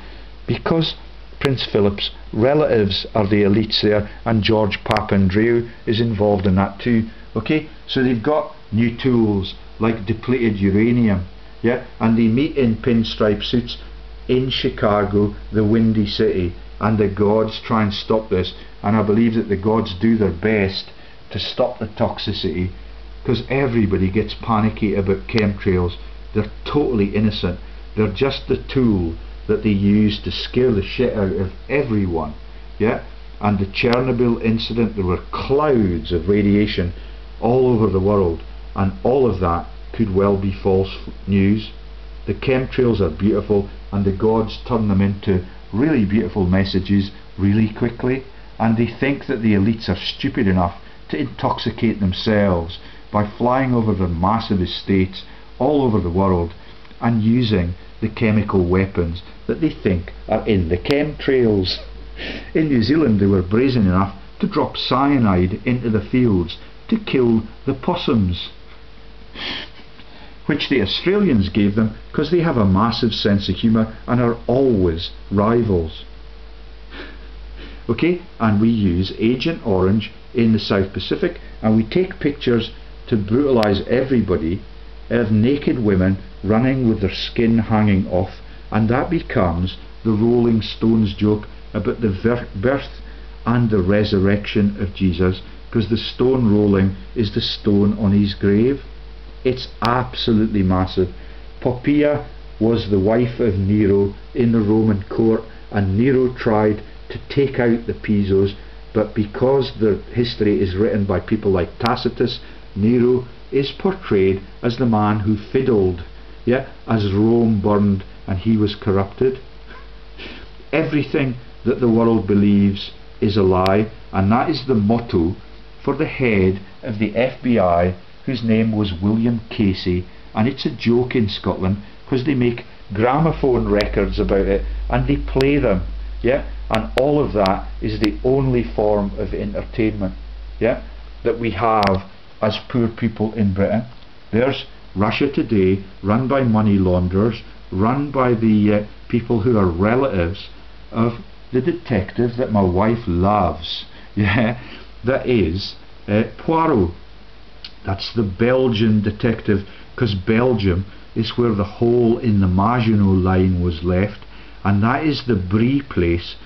because Prince Philip's relatives are the elites there, and George Papandreou is involved in that too. Okay, so they've got new tools like depleted uranium, yeah, and they meet in pinstripe suits in Chicago, the Windy City, and the gods try and stop this, and I believe that the gods do their best to stop the toxicity, because everybody gets panicky about chemtrails. They're totally innocent. They're just the tool that they use to scare the shit out of everyone, yeah. And the Chernobyl incident, there were clouds of radiation all over the world, and all of that could well be false news. The chemtrails are beautiful, and the gods turn them into really beautiful messages really quickly, and they think that the elites are stupid enough to intoxicate themselves by flying over their massive estates all over the world and using the chemical weapons that they think are in the chemtrails. In New Zealand they were brazen enough to drop cyanide into the fields to kill the possums, which the Australians gave them because they have a massive sense of humour and are always rivals. Okay, and we use Agent Orange in the South Pacific, and we take pictures to brutalise everybody of naked women running with their skin hanging off, and that becomes the Rolling Stones joke about the birth and the resurrection of Jesus, because the stone rolling is the stone on his grave. It's absolutely massive. Poppaea was the wife of Nero in the Roman court, and Nero tried to take out the Pisos, but because the history is written by people like Tacitus, Nero is portrayed as the man who fiddled, as Rome burned and he was corrupted. Everything that the world believes is a lie, and that is the motto for the head of the FBI, whose name was William Casey, and it's a joke in Scotland because they make gramophone records about it and they play them, and all of that is the only form of entertainment that we have as poor people in Britain. There's Russia Today, run by money launderers, run by the people who are relatives of the detective that my wife loves, that is Poirot. That's the Belgian detective, because Belgium is where the hole in the Maginot Line was left, and that is the Brie place.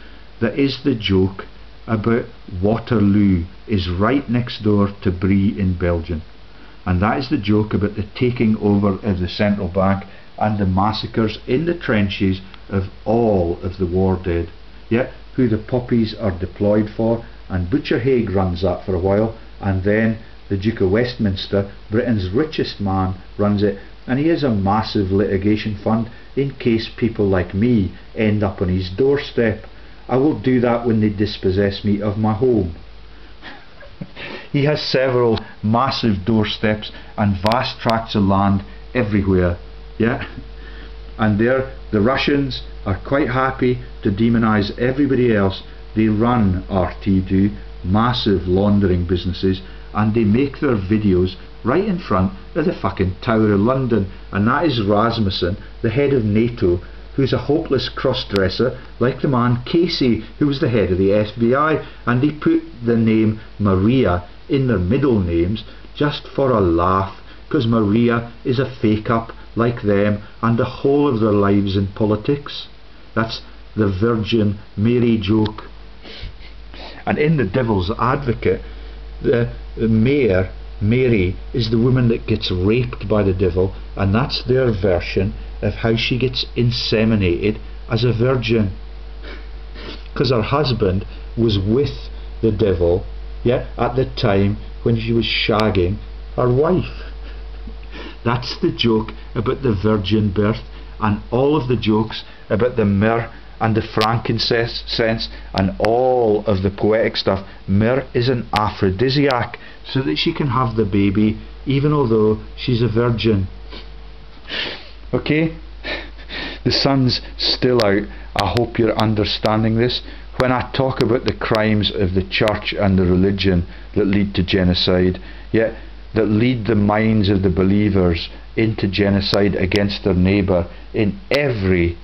That is the joke about Waterloo is right next door to Brie in Belgium, and that is the joke about the taking over of the central bank and the massacres in the trenches of all of the war dead, who the poppies are deployed for. And Butcher Haig runs that for a while, and then the Duke of Westminster, Britain's richest man, runs it, and he has a massive litigation fund in case people like me end up on his doorstep. I will do that when they dispossess me of my home. He has several massive doorsteps and vast tracts of land everywhere, and there the Russians are quite happy to demonise everybody else. They run RT, massive laundering businesses, and they make their videos right in front of the fucking Tower of London, and that is Rasmussen, the head of NATO, who's a hopeless cross-dresser like the man Casey, who was the head of the FBI, and they put the name Maria in their middle names just for a laugh, because Maria is a fake-up like them and the whole of their lives in politics. That's the Virgin Mary joke. And in The Devil's Advocate, the mayor, Mary, is the woman that gets raped by the devil, and that's their version of how she gets inseminated as a virgin, because her husband was with the devil at the time when she was shagging her wife. That's the joke about the virgin birth, and all of the jokes about the myrrh and the frankincense and all of the poetic stuff. Myrrh is an aphrodisiac, so that she can have the baby even although she's a virgin. Okay, the sun's still out. I hope you're understanding this. When I talk about the crimes of the church and the religion that lead to genocide, that lead the minds of the believers into genocide against their neighbour in every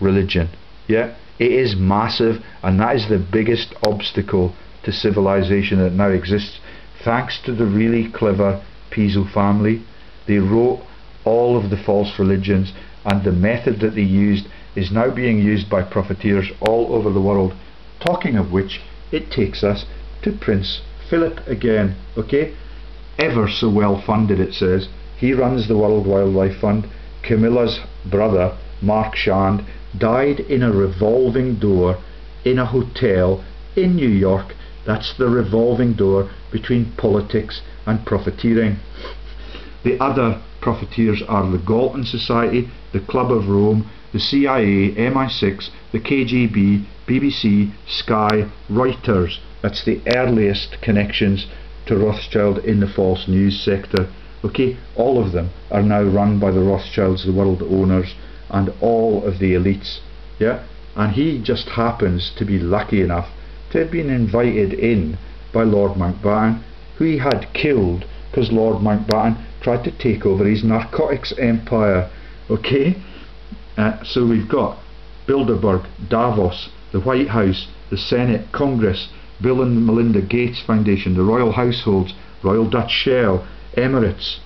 religion, it is massive, and that is the biggest obstacle to civilization that now exists, thanks to the really clever Piso family. They wrote all of the false religions, and the method that they used is now being used by profiteers all over the world. Talking of which, it takes us to Prince Philip again, ever so well funded, it says. He runs the World Wildlife Fund. Camilla's brother, Mark Shand, died in a revolving door in a hotel in New York. That's the revolving door between politics and profiteering. The other profiteers are the Galton Society, the Club of Rome, the CIA, MI6, the KGB, BBC, Sky, Reuters. That's the earliest connections to Rothschild in the false news sector. All of them are now run by the Rothschilds, the world owners, and all of the elites, and he just happens to be lucky enough to have been invited in by Lord Mountbatten, who he had killed because Lord Mountbatten tried to take over his narcotics empire. So we've got Bilderberg, Davos, the White House, the Senate, Congress, Bill and Melinda Gates Foundation, the Royal Households, Royal Dutch Shell, Emirates,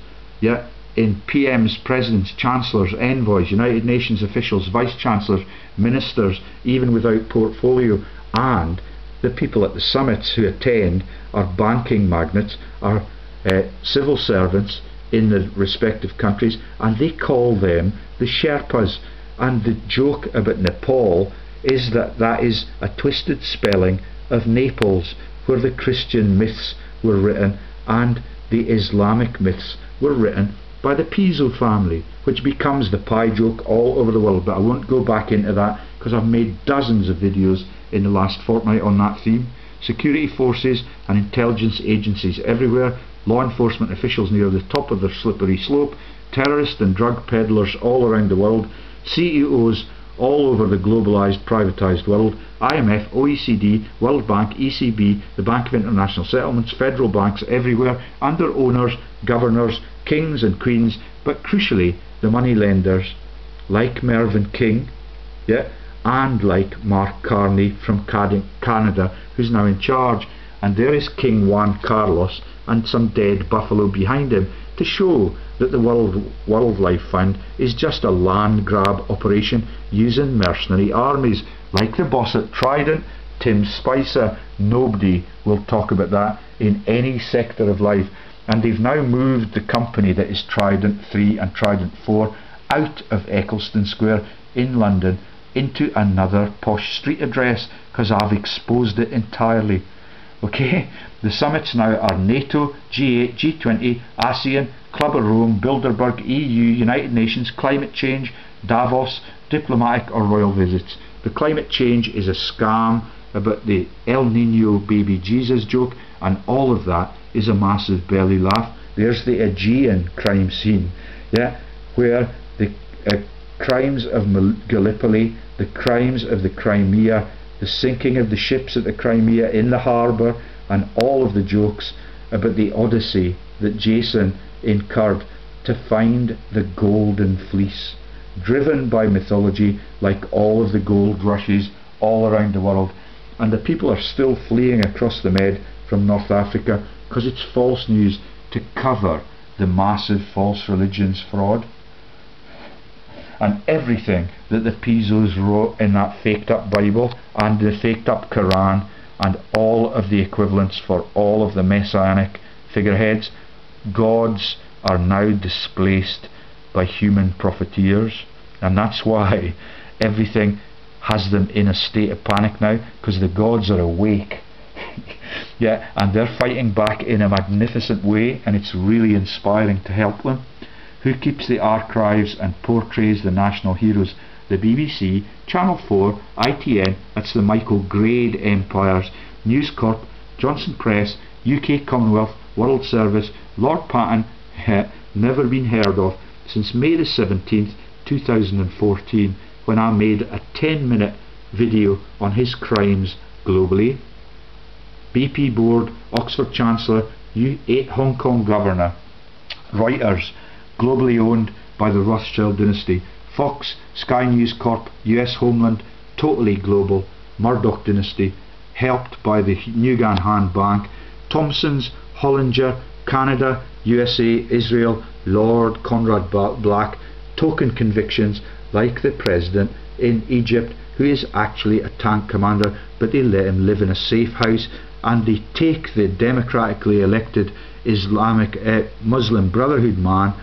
in PMs, presidents, chancellors, envoys, United Nations officials, vice chancellors, ministers, even without portfolio, and the people at the summits who attend are banking magnates, are civil servants in the respective countries, and they call them the Sherpas. And the joke about Nepal is that that is a twisted spelling of Naples, where the Christian myths were written and the Islamic myths were written by the Piso family, which becomes the pie joke all over the world. But I won't go back into that because I've made dozens of videos in the last fortnight on that theme. Security forces and intelligence agencies everywhere, law enforcement officials near the top of their slippery slope, terrorists and drug peddlers all around the world, CEOs all over the globalised, privatised world, IMF, OECD, World Bank, ECB, the Bank of International Settlements, federal banks everywhere, and their owners, governors, kings and queens, but crucially the money lenders like Mervyn King, and like Mark Carney from Canada, who's now in charge. And there is King Juan Carlos and some dead buffalo behind him to show that the World Wildlife Fund is just a land grab operation using mercenary armies like the boss at Trident, Tim Spicer. Nobody will talk about that in any sector of life. And they've now moved the company that is Trident 3 and Trident 4 out of Eccleston Square in London into another posh street address, because I've exposed it entirely. Okay, the summits now are NATO, G8, G20, ASEAN, Club of Rome, Bilderberg, EU, United Nations, climate change, Davos, diplomatic or royal visits. The climate change is a scam about the El Nino baby Jesus joke, and all of that is a massive belly laugh. There's the Aegean crime scene, where the crimes of Gallipoli, the crimes of the Crimea, the sinking of the ships at the Crimea in the harbour, and all of the jokes about the odyssey that Jason incurred to find the golden fleece, driven by mythology like all of the gold rushes all around the world. And the people are still fleeing across the Med from North Africa because it's false news to cover the massive false religions fraud. And everything that the Pisos wrote in that faked up Bible and the faked up Quran and all of the equivalents for all of the messianic figureheads, gods are now displaced by human profiteers. And that's why everything has them in a state of panic now, because the gods are awake. And they're fighting back in a magnificent way, and it's really inspiring to help them. Who keeps the archives and portrays the national heroes? The BBC, Channel 4, ITN, that's the Michael Grade empires, News Corp, Johnson Press, UK Commonwealth, World Service, Lord Patton, never been heard of since May the 17th, 2014, when I made a 10-minute video on his crimes globally. BP Board, Oxford Chancellor, 8 Hong Kong Governor. Reuters, globally owned by the Rothschild dynasty. Fox, Sky News Corp, US Homeland, totally global. Murdoch dynasty, helped by the Nugan Hand Bank. Thomson's, Hollinger, Canada, USA, Israel, Lord Conrad Black, token convictions like the president in Egypt, who is actually a tank commander, but they let him live in a safe house, and they take the democratically elected Islamic Muslim Brotherhood man,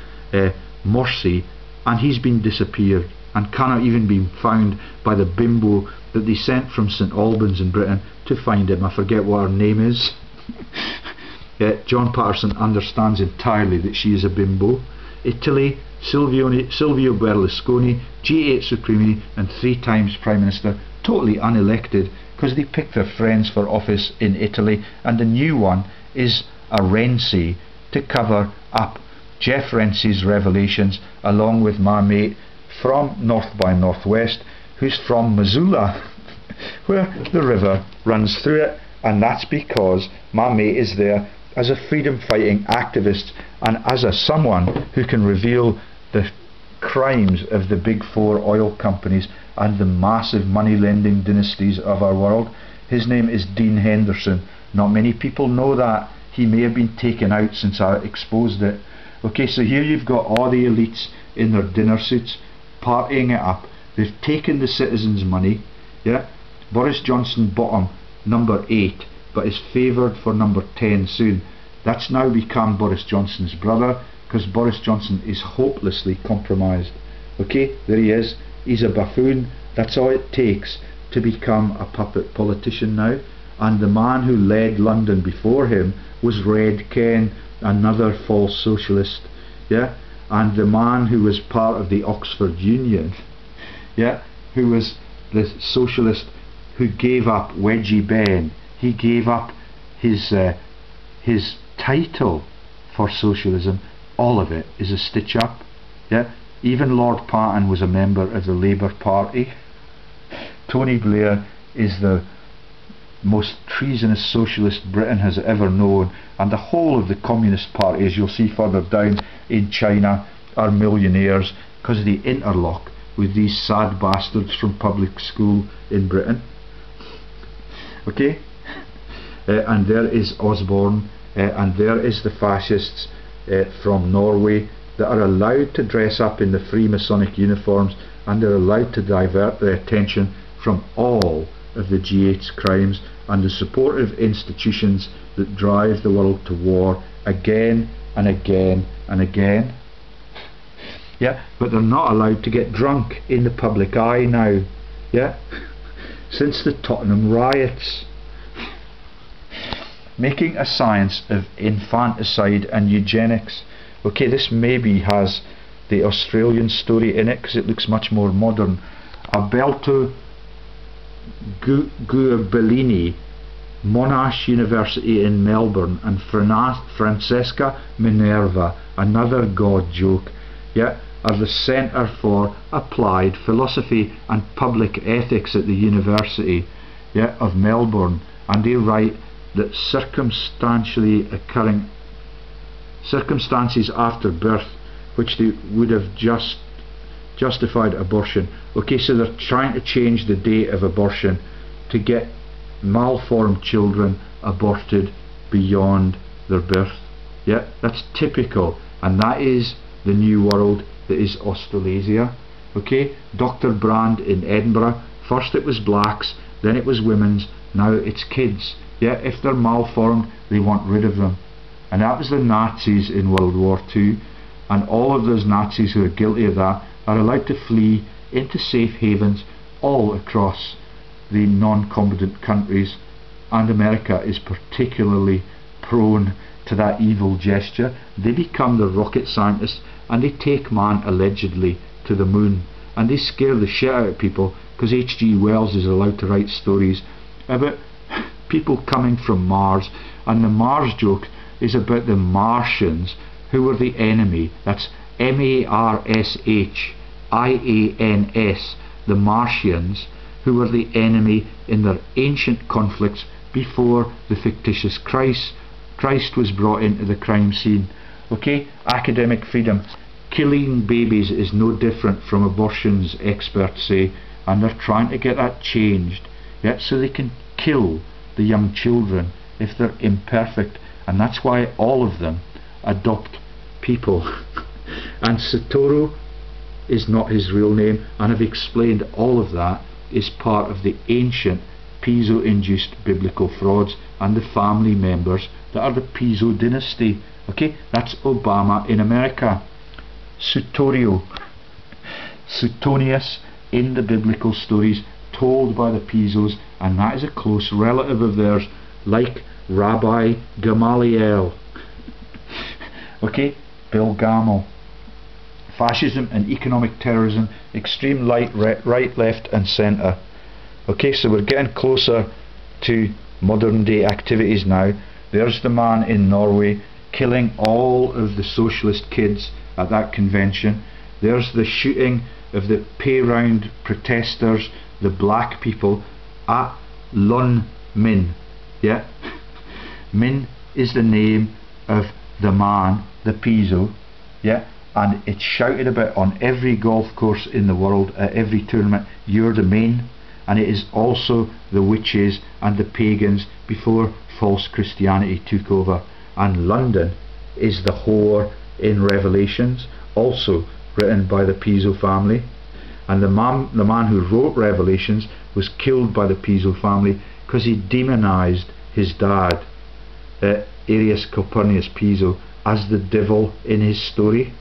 Morsi, and he's been disappeared and cannot even be found by the bimbo that they sent from St Albans in Britain to find him. I forget what her name is. John Patterson understands entirely that she is a bimbo. Italy, Silvio Berlusconi, G8 Supreme and 3 times Prime Minister, totally unelected because they picked their friends for office in Italy, and the new one is a Renzi to cover up Jeff Renzi's revelations, along with my mate from North by Northwest, who's from Missoula, where the river runs through it, and that's because my mate is there as a freedom fighting activist and as a someone who can reveal the crimes of the big 4 oil companies and the massive money lending dynasties of our world. His name is Dean Henderson. Not many people know that. He may have been taken out since I exposed it. Okay, so here you've got all the elites in their dinner suits partying it up. They've taken the citizens' money. Boris Johnson bought them number 8, but is favoured for number 10 soon. That's now become Boris Johnson's brother, because Boris Johnson is hopelessly compromised. Okay, there he is. He's a buffoon. That's all it takes to become a puppet politician now. And the man who led London before him was Red Ken, another false socialist. Yeah, and the man who was part of the Oxford Union, yeah, who was the socialist who gave up Wedgie Ben. He gave up his title for socialism. All of it is a stitch up. Yeah, even Lord Patton was a member of the Labour Party. Tony Blair is the most treasonous socialist Britain has ever known, and the whole of the Communist Party, as you'll see further down in China, are millionaires because they interlock with these sad bastards from public school in Britain. Okay, and there is Osborne, and there is the fascists from Norway that are allowed to dress up in the Freemasonic uniforms, and they're allowed to divert their attention from all of the G8's crimes and the supportive institutions that drive the world to war again and again and again. Yeah, but they're not allowed to get drunk in the public eye now. Yeah, since the Tottenham riots. Making a science of infanticide and eugenics. Okay, this maybe has the Australian story in it because it looks much more modern. Alberto Guerbellini, Monash University in Melbourne, and Francesca Minerva, another god joke, yeah, are the Centre for Applied Philosophy and Public Ethics at the University, yeah, of Melbourne, and they write that circumstances after birth which they would have justified abortion. Okay, so they're trying to change the date of abortion to get malformed children aborted beyond their birth. Yeah, that's typical, and that is the new world that is Australasia. Okay, Dr. Brand in Edinburgh, first it was blacks, then it was women's, now it's kids. Yeah, if they're malformed, they want rid of them. And that was the Nazis in World War II, and all of those Nazis who are guilty of that are allowed to flee into safe havens all across the non-combatant countries, and America is particularly prone to that evil gesture. They become the rocket scientists and they take man allegedly to the moon, and they scare the shit out of people because H.G. Wells is allowed to write stories about people coming from Mars, and the Mars joke is about the Martians who were the enemy. That's Marshins, the Martians, who were the enemy in their ancient conflicts before the fictitious Christ was brought into the crime scene. Okay, academic freedom. Killing babies is no different from abortions, experts say, and they're trying to get that changed, yet so they can kill the young children if they're imperfect, and that's why all of them adopt people. And Satoru is not his real name, and I've explained all of that is part of the ancient Piso-induced biblical frauds and the family members that are the Piso dynasty. Okay, that's Obama in America. Sutorius in the biblical stories told by the Pisos, and that is a close relative of theirs, like Rabbi Gamaliel. Okay, Bill Gamel. Fascism and economic terrorism, extreme right, left and centre. Okay, so we're getting closer to modern day activities now. There's the man in Norway killing all of the socialist kids at that convention. There's the shooting of the pay round protesters, the black people at Lon Min. Yeah, Min is the name of the man, the Piso. Yeah, and it's shouted about on every golf course in the world, at every tournament, you're the main. And it is also the witches and the pagans before false Christianity took over. And London is the whore in Revelations, also written by the Piso family. And the man who wrote Revelations was killed by the Piso family because he demonized his dad, Arius Calpurnius Piso, as the devil in his story.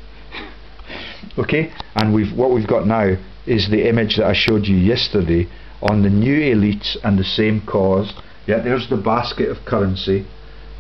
Okay, and what we've got now is the image that I showed you yesterday on the new elites and the same cause. Yeah, there's the basket of currency.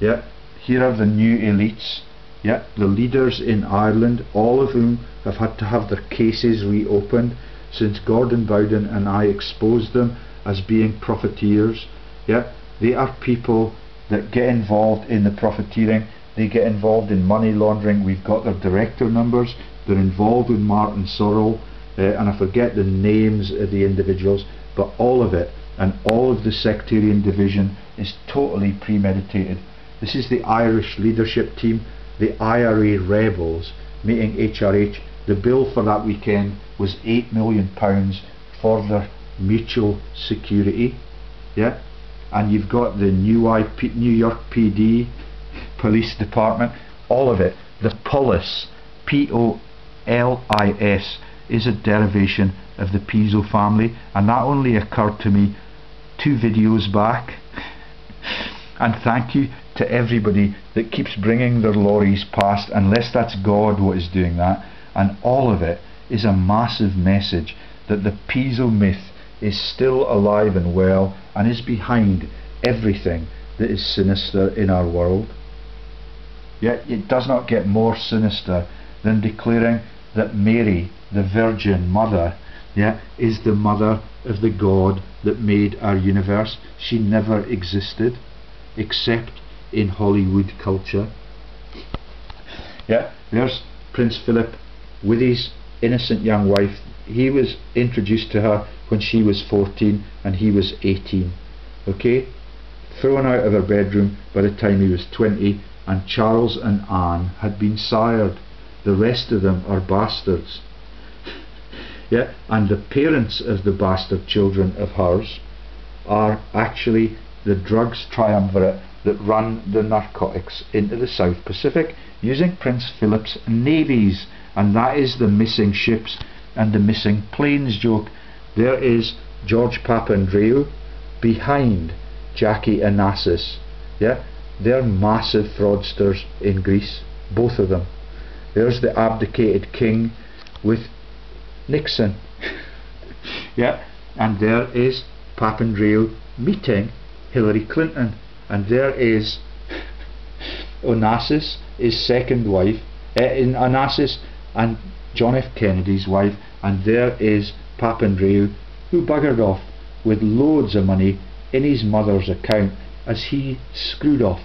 Yeah, here are the new elites. Yeah, the leaders in Ireland, all of whom have had to have their cases reopened since Gordon Bowden and I exposed them as being profiteers. Yeah, they are people that get involved in the profiteering. They get involved in money laundering. We've got their director numbers. They're involved with Martin Sorrell, and I forget the names of the individuals, but all of it and all of the sectarian division is totally premeditated. This is the Irish leadership team, the IRA rebels meeting HRH. The bill for that weekend was £8 million for their mutual security. Yeah, and you've got the New York PD, police department, all of it. The police, P-O-L-I-S, is a derivation of the Piso family, and that only occurred to me 2 videos back. And thank you to everybody that keeps bringing their lorries past, unless that's God what is doing that. And all of it is a massive message that the Piso myth is still alive and well and is behind everything that is sinister in our world. Yet it does not get more sinister than declaring that Mary, the Virgin Mother, is the mother of the God that made our universe. She never existed except in Hollywood culture. Yeah, there's Prince Philip with his innocent young wife. He was introduced to her when she was 14 and he was 18. Okay, thrown out of her bedroom by the time he was 20, and Charles and Anne had been sired. The rest of them are bastards. Yeah, and the parents of the bastard children of hers are actually the drugs triumvirate that run the narcotics into the South Pacific using Prince Philip's navies. And that is the missing ships and the missing planes joke. There is George Papandreou behind Jackie Onassis. Yeah, they're massive fraudsters in Greece, both of them. There's the abdicated king with Nixon. Yeah, and there is Papandreou meeting Hillary Clinton, and there is Onassis, his second wife, Onassis and John F. Kennedy's wife, and there is Papandreou, who buggered off with loads of money in his mother's account as he screwed off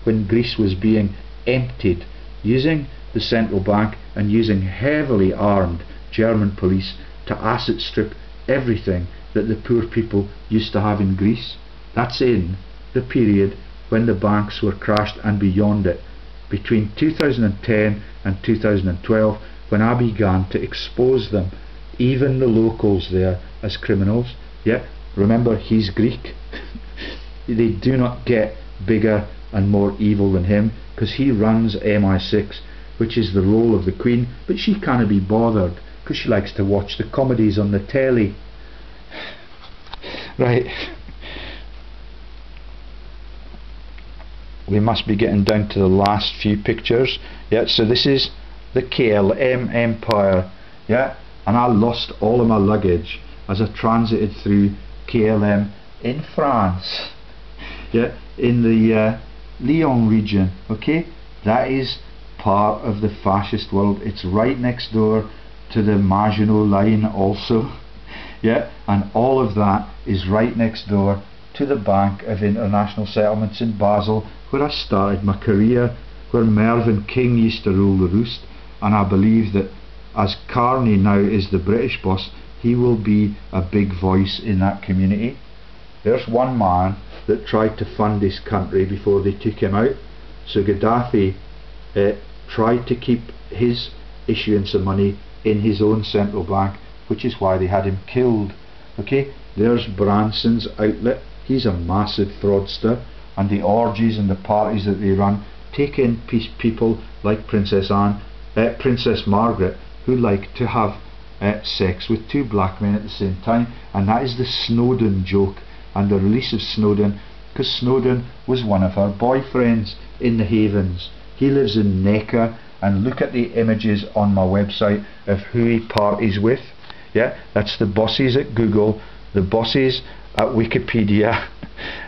when Greece was being emptied, using the central bank and using heavily armed German police to asset strip everything that the poor people used to have in Greece. That's in the period when the banks were crashed and beyond it, between 2010 and 2012, when I began to expose them, even the locals there, as criminals. Yeah, remember, he's Greek. They do not get bigger and more evil than him, because he runs MI6, which is the role of the Queen, but she can't be bothered because she likes to watch the comedies on the telly. Right, we must be getting down to the last few pictures. Yeah, so this is the KLM Empire. Yeah, and I lost all of my luggage as I transited through KLM in France. Yeah, in the Lyon region. Okay, that is part of the fascist world. It's right next door to the Maginot Line also. Yeah, and all of that is right next door to the Bank of International Settlements in Basel, where I started my career, where Mervyn King used to rule the roost. And I believe that as Carney now is the British boss, he will be a big voice in that community. There's one man that tried to fund his country before they took him out. So Gaddafi tried to keep his issuance of money in his own central bank, which is why they had him killed. Okay, there's Branson's outlet. He's a massive fraudster, and the orgies and the parties that they run take in people like Princess Margaret, who like to have sex with 2 black men at the same time, and that is the Snowden joke and the release of Snowden, because Snowden was one of her boyfriends in the Havens. He lives in Necker, and look at the images on my website of who he parties with. Yeah, that's the bosses at Google, the bosses at Wikipedia,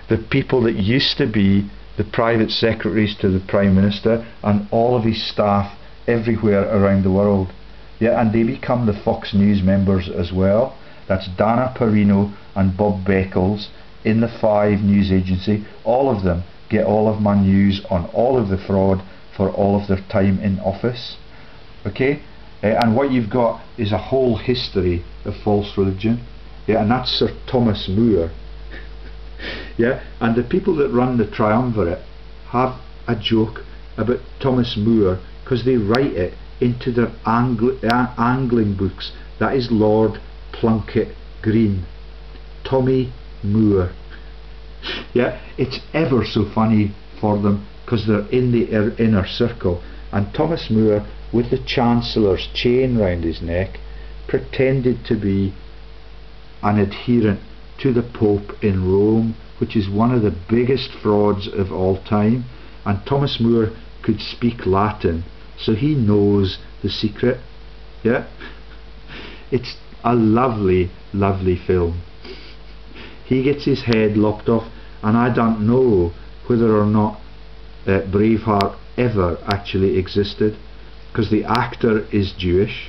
the people that used to be the private secretaries to the Prime Minister, and all of his staff everywhere around the world. Yeah, and they become the Fox News members as well. That's Dana Perino and Bob Beckles in the 5 news agency. All of them get all of my news on all of the fraud for all of their time in office. Okay, and what you've got is a whole history of false religion. Yeah, and that's Sir Thomas More. Yeah, and the people that run the triumvirate have a joke about Thomas More because they write it into their angling books. That is Lord Plunket Green. Tommy Moore. Yeah, it's ever so funny for them because they're in the inner circle. And Thomas More, with the Chancellor's chain round his neck, pretended to be an adherent to the Pope in Rome, which is one of the biggest frauds of all time. And Thomas More could speak Latin, so he knows the secret. Yeah, it's a lovely, lovely film. He gets his head lopped off, and I don't know whether or not Braveheart ever actually existed, because the actor is Jewish.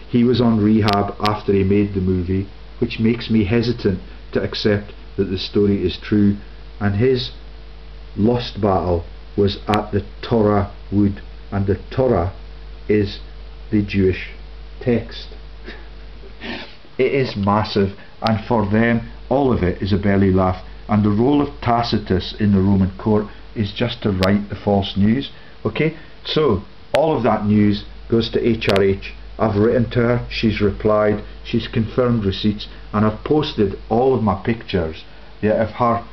He was on rehab after he made the movie, which makes me hesitant to accept that the story is true, and his lost battle was at the Torah wood, and the Torah is the Jewish text. It is massive, and for them all of it is a belly laugh, and the role of Tacitus in the Roman court is just to write the false news. Okay, so all of that news goes to HRH. I've written to her, she's replied, she's confirmed receipts, and I've posted all of my pictures, yeah, of her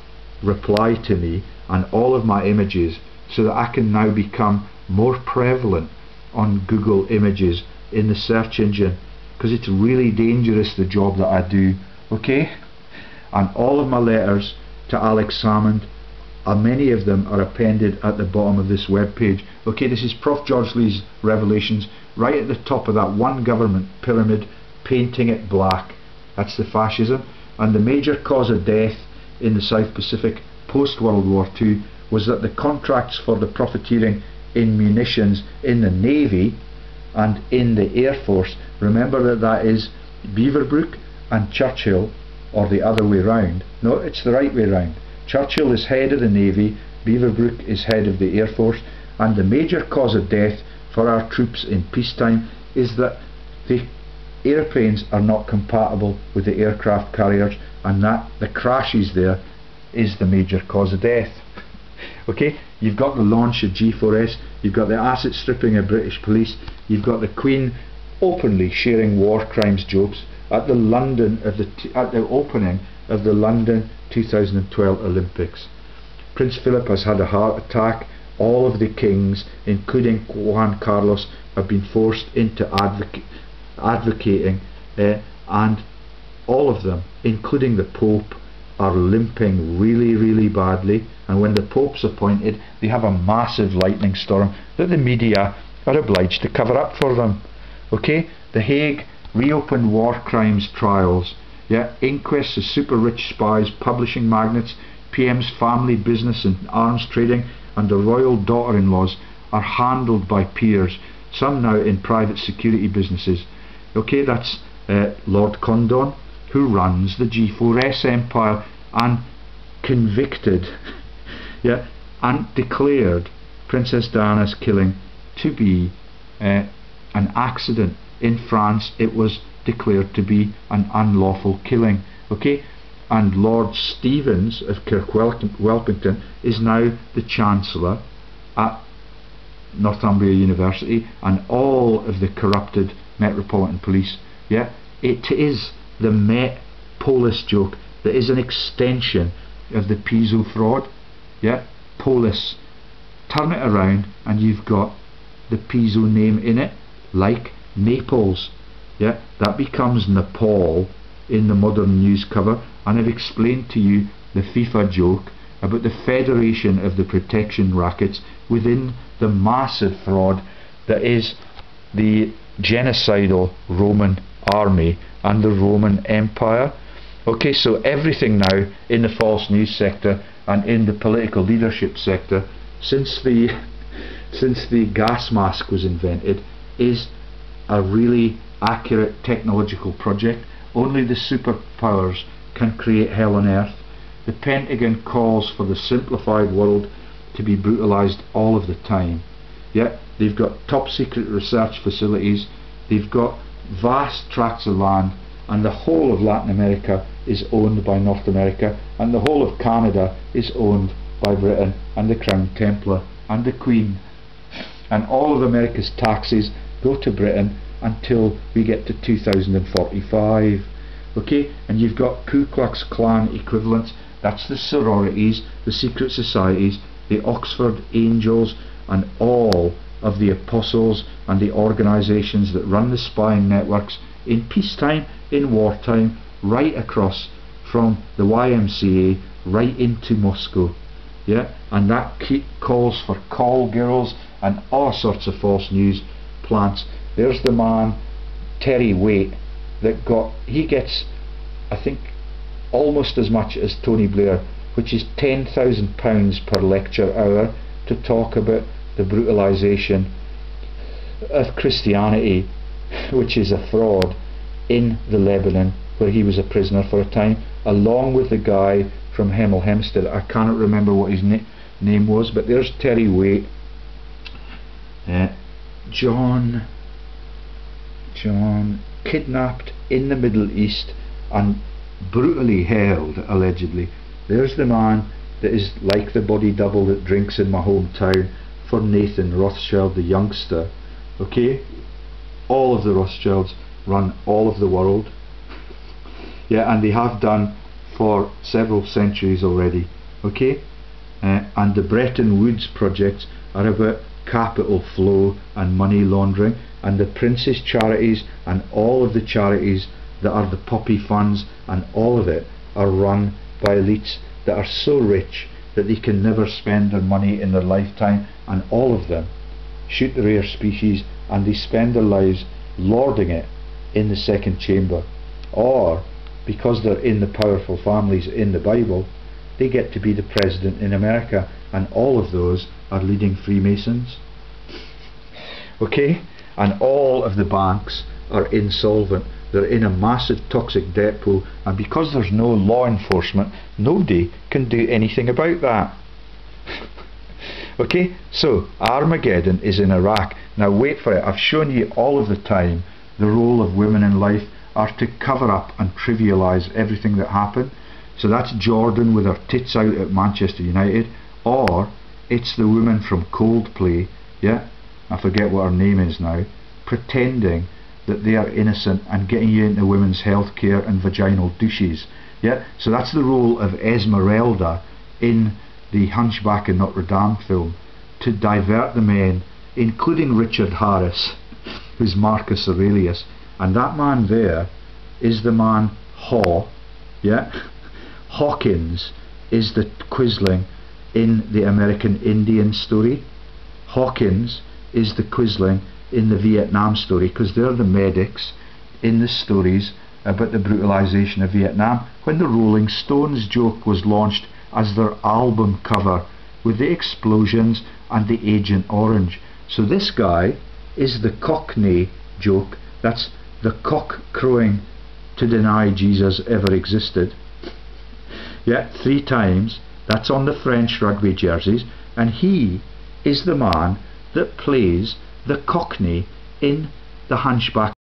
reply to me, and all of my images, so that I can now become more prevalent on Google Images in the search engine, because it's really dangerous, the job that I do. Okay, and all of my letters to Alex Salmond, many of them are appended at the bottom of this web page. Okay, this is Prof. George Lee's Revelations, right at the top of that one government pyramid, painting it black. That's the fascism. And the major cause of death in the South Pacific post World War II was that the contracts for the profiteering in munitions in the Navy and in the Air Force, remember that that is Beaverbrook and Churchill, or the other way round. No, it's the right way round. Churchill is head of the Navy, Beaverbrook is head of the Air Force, and the major cause of death for our troops in peacetime is that the airplanes are not compatible with the aircraft carriers, and that the crashes there is the major cause of death. Okay, you've got the launch of G4S, you've got the asset stripping of British police, you've got the Queen openly sharing war crimes jokes at the opening of the London 2012 Olympics. Prince Philip has had a heart attack. All of the kings, including Juan Carlos, have been forced into advocating, and all of them, including the Pope, are limping really, really badly. And when the Pope's appointed, they have a massive lightning storm that the media are obliged to cover up for them. Okay, The Hague reopened war crimes trials. Yeah, inquests of super rich spies, publishing magnates, PM's family business and arms trading, and the royal daughter-in-laws are handled by peers, some now in private security businesses. Okay, that's Lord Condon, who runs the G4S empire, and convicted yeah, and declared Princess Diana's killing to be an accident. In France it was declared to be an unlawful killing. Okay, and Lord Stevens of Kirkwelpington is now the Chancellor at Northumbria University, and all of the corrupted Metropolitan Police. Yeah, it is the Met Police joke that is an extension of the Piso fraud. Yeah, Polis. Turn it around and you've got the Piso name in it, like Naples, Yeah, that becomes Nepal in the modern news cover, and I've explained to you the FIFA joke about the federation of the protection rackets within the massive fraud that is the genocidal Roman army and the Roman Empire. Okay, so everything now in the false news sector and in the political leadership sector since the gas mask was invented is a really accurate technological project. Only the superpowers can create hell on earth. The Pentagon calls for the simplified world to be brutalized all of the time. Yeah, they've got top secret research facilities, they've got vast tracts of land, and the whole of Latin America is owned by North America, and the whole of Canada is owned by Britain and the Crown Templar and the Queen, and all of America's taxes go to Britain until we get to 2045. Okay, and you've got Ku Klux Klan equivalents, that's the sororities, the secret societies, the Oxford Angels, and all of the apostles and the organisations that run the spying networks in peacetime, in wartime, right across from the YMCA right into Moscow. Yeah, and that calls for call girls and all sorts of false news plants. There's the man Terry Waite that he gets, I think, almost as much as Tony Blair, which is £10,000 per lecture hour, to talk about the brutalisation of Christianity, which is a fraud, in the Lebanon, where he was a prisoner for a time, along with the guy from Hemel Hempstead. I cannot remember what his name was, but there's Terry Waite. John kidnapped in the Middle East and brutally held, allegedly. There's the man that is like the body double that drinks in my hometown for Nathan Rothschild, the youngster. Okay, all of the Rothschilds run all of the world. Yeah, and they have done for several centuries already. Okay, and the Bretton Woods projects are about capital flow and money laundering, and the Prince's charities and all of the charities that are the poppy funds and all of it are run by elites that are so rich that they can never spend their money in their lifetime, and all of them shoot the rare species and they spend their lives lording it in the second chamber, or because they're in the powerful families in the Bible, they get to be the president in America, and all of those are leading Freemasons. Okay, and all of the banks are insolvent. They're in a massive toxic debt pool, and because there's no law enforcement, nobody can do anything about that. Okay, so Armageddon is in Iraq. Now wait for it. I've shown you all of the time the role of women in life are to cover up and trivialise everything that happened. So that's Jordan with her tits out at Manchester United, or it's the woman from Coldplay, yeah, I forget what her name is now, pretending that they are innocent and getting you into women's health care and vaginal douches. Yeah, so that's the role of Esmeralda in the Hunchback of Notre Dame film, to divert the men, including Richard Harris, who's Marcus Aurelius, and that man there is the man Haw. Yeah, Hawkins is the Quisling in the American Indian story. Hawkins is the Quisling in the Vietnam story, because they're the medics in the stories about the brutalisation of Vietnam, when the Rolling Stones joke was launched as their album cover with the explosions and the Agent Orange. So this guy is the Cockney joke, that's the cock crowing to deny Jesus ever existed. Yeah, 3 times, that's on the French rugby jerseys, and he is the man that plays the Cockney in the Hunchback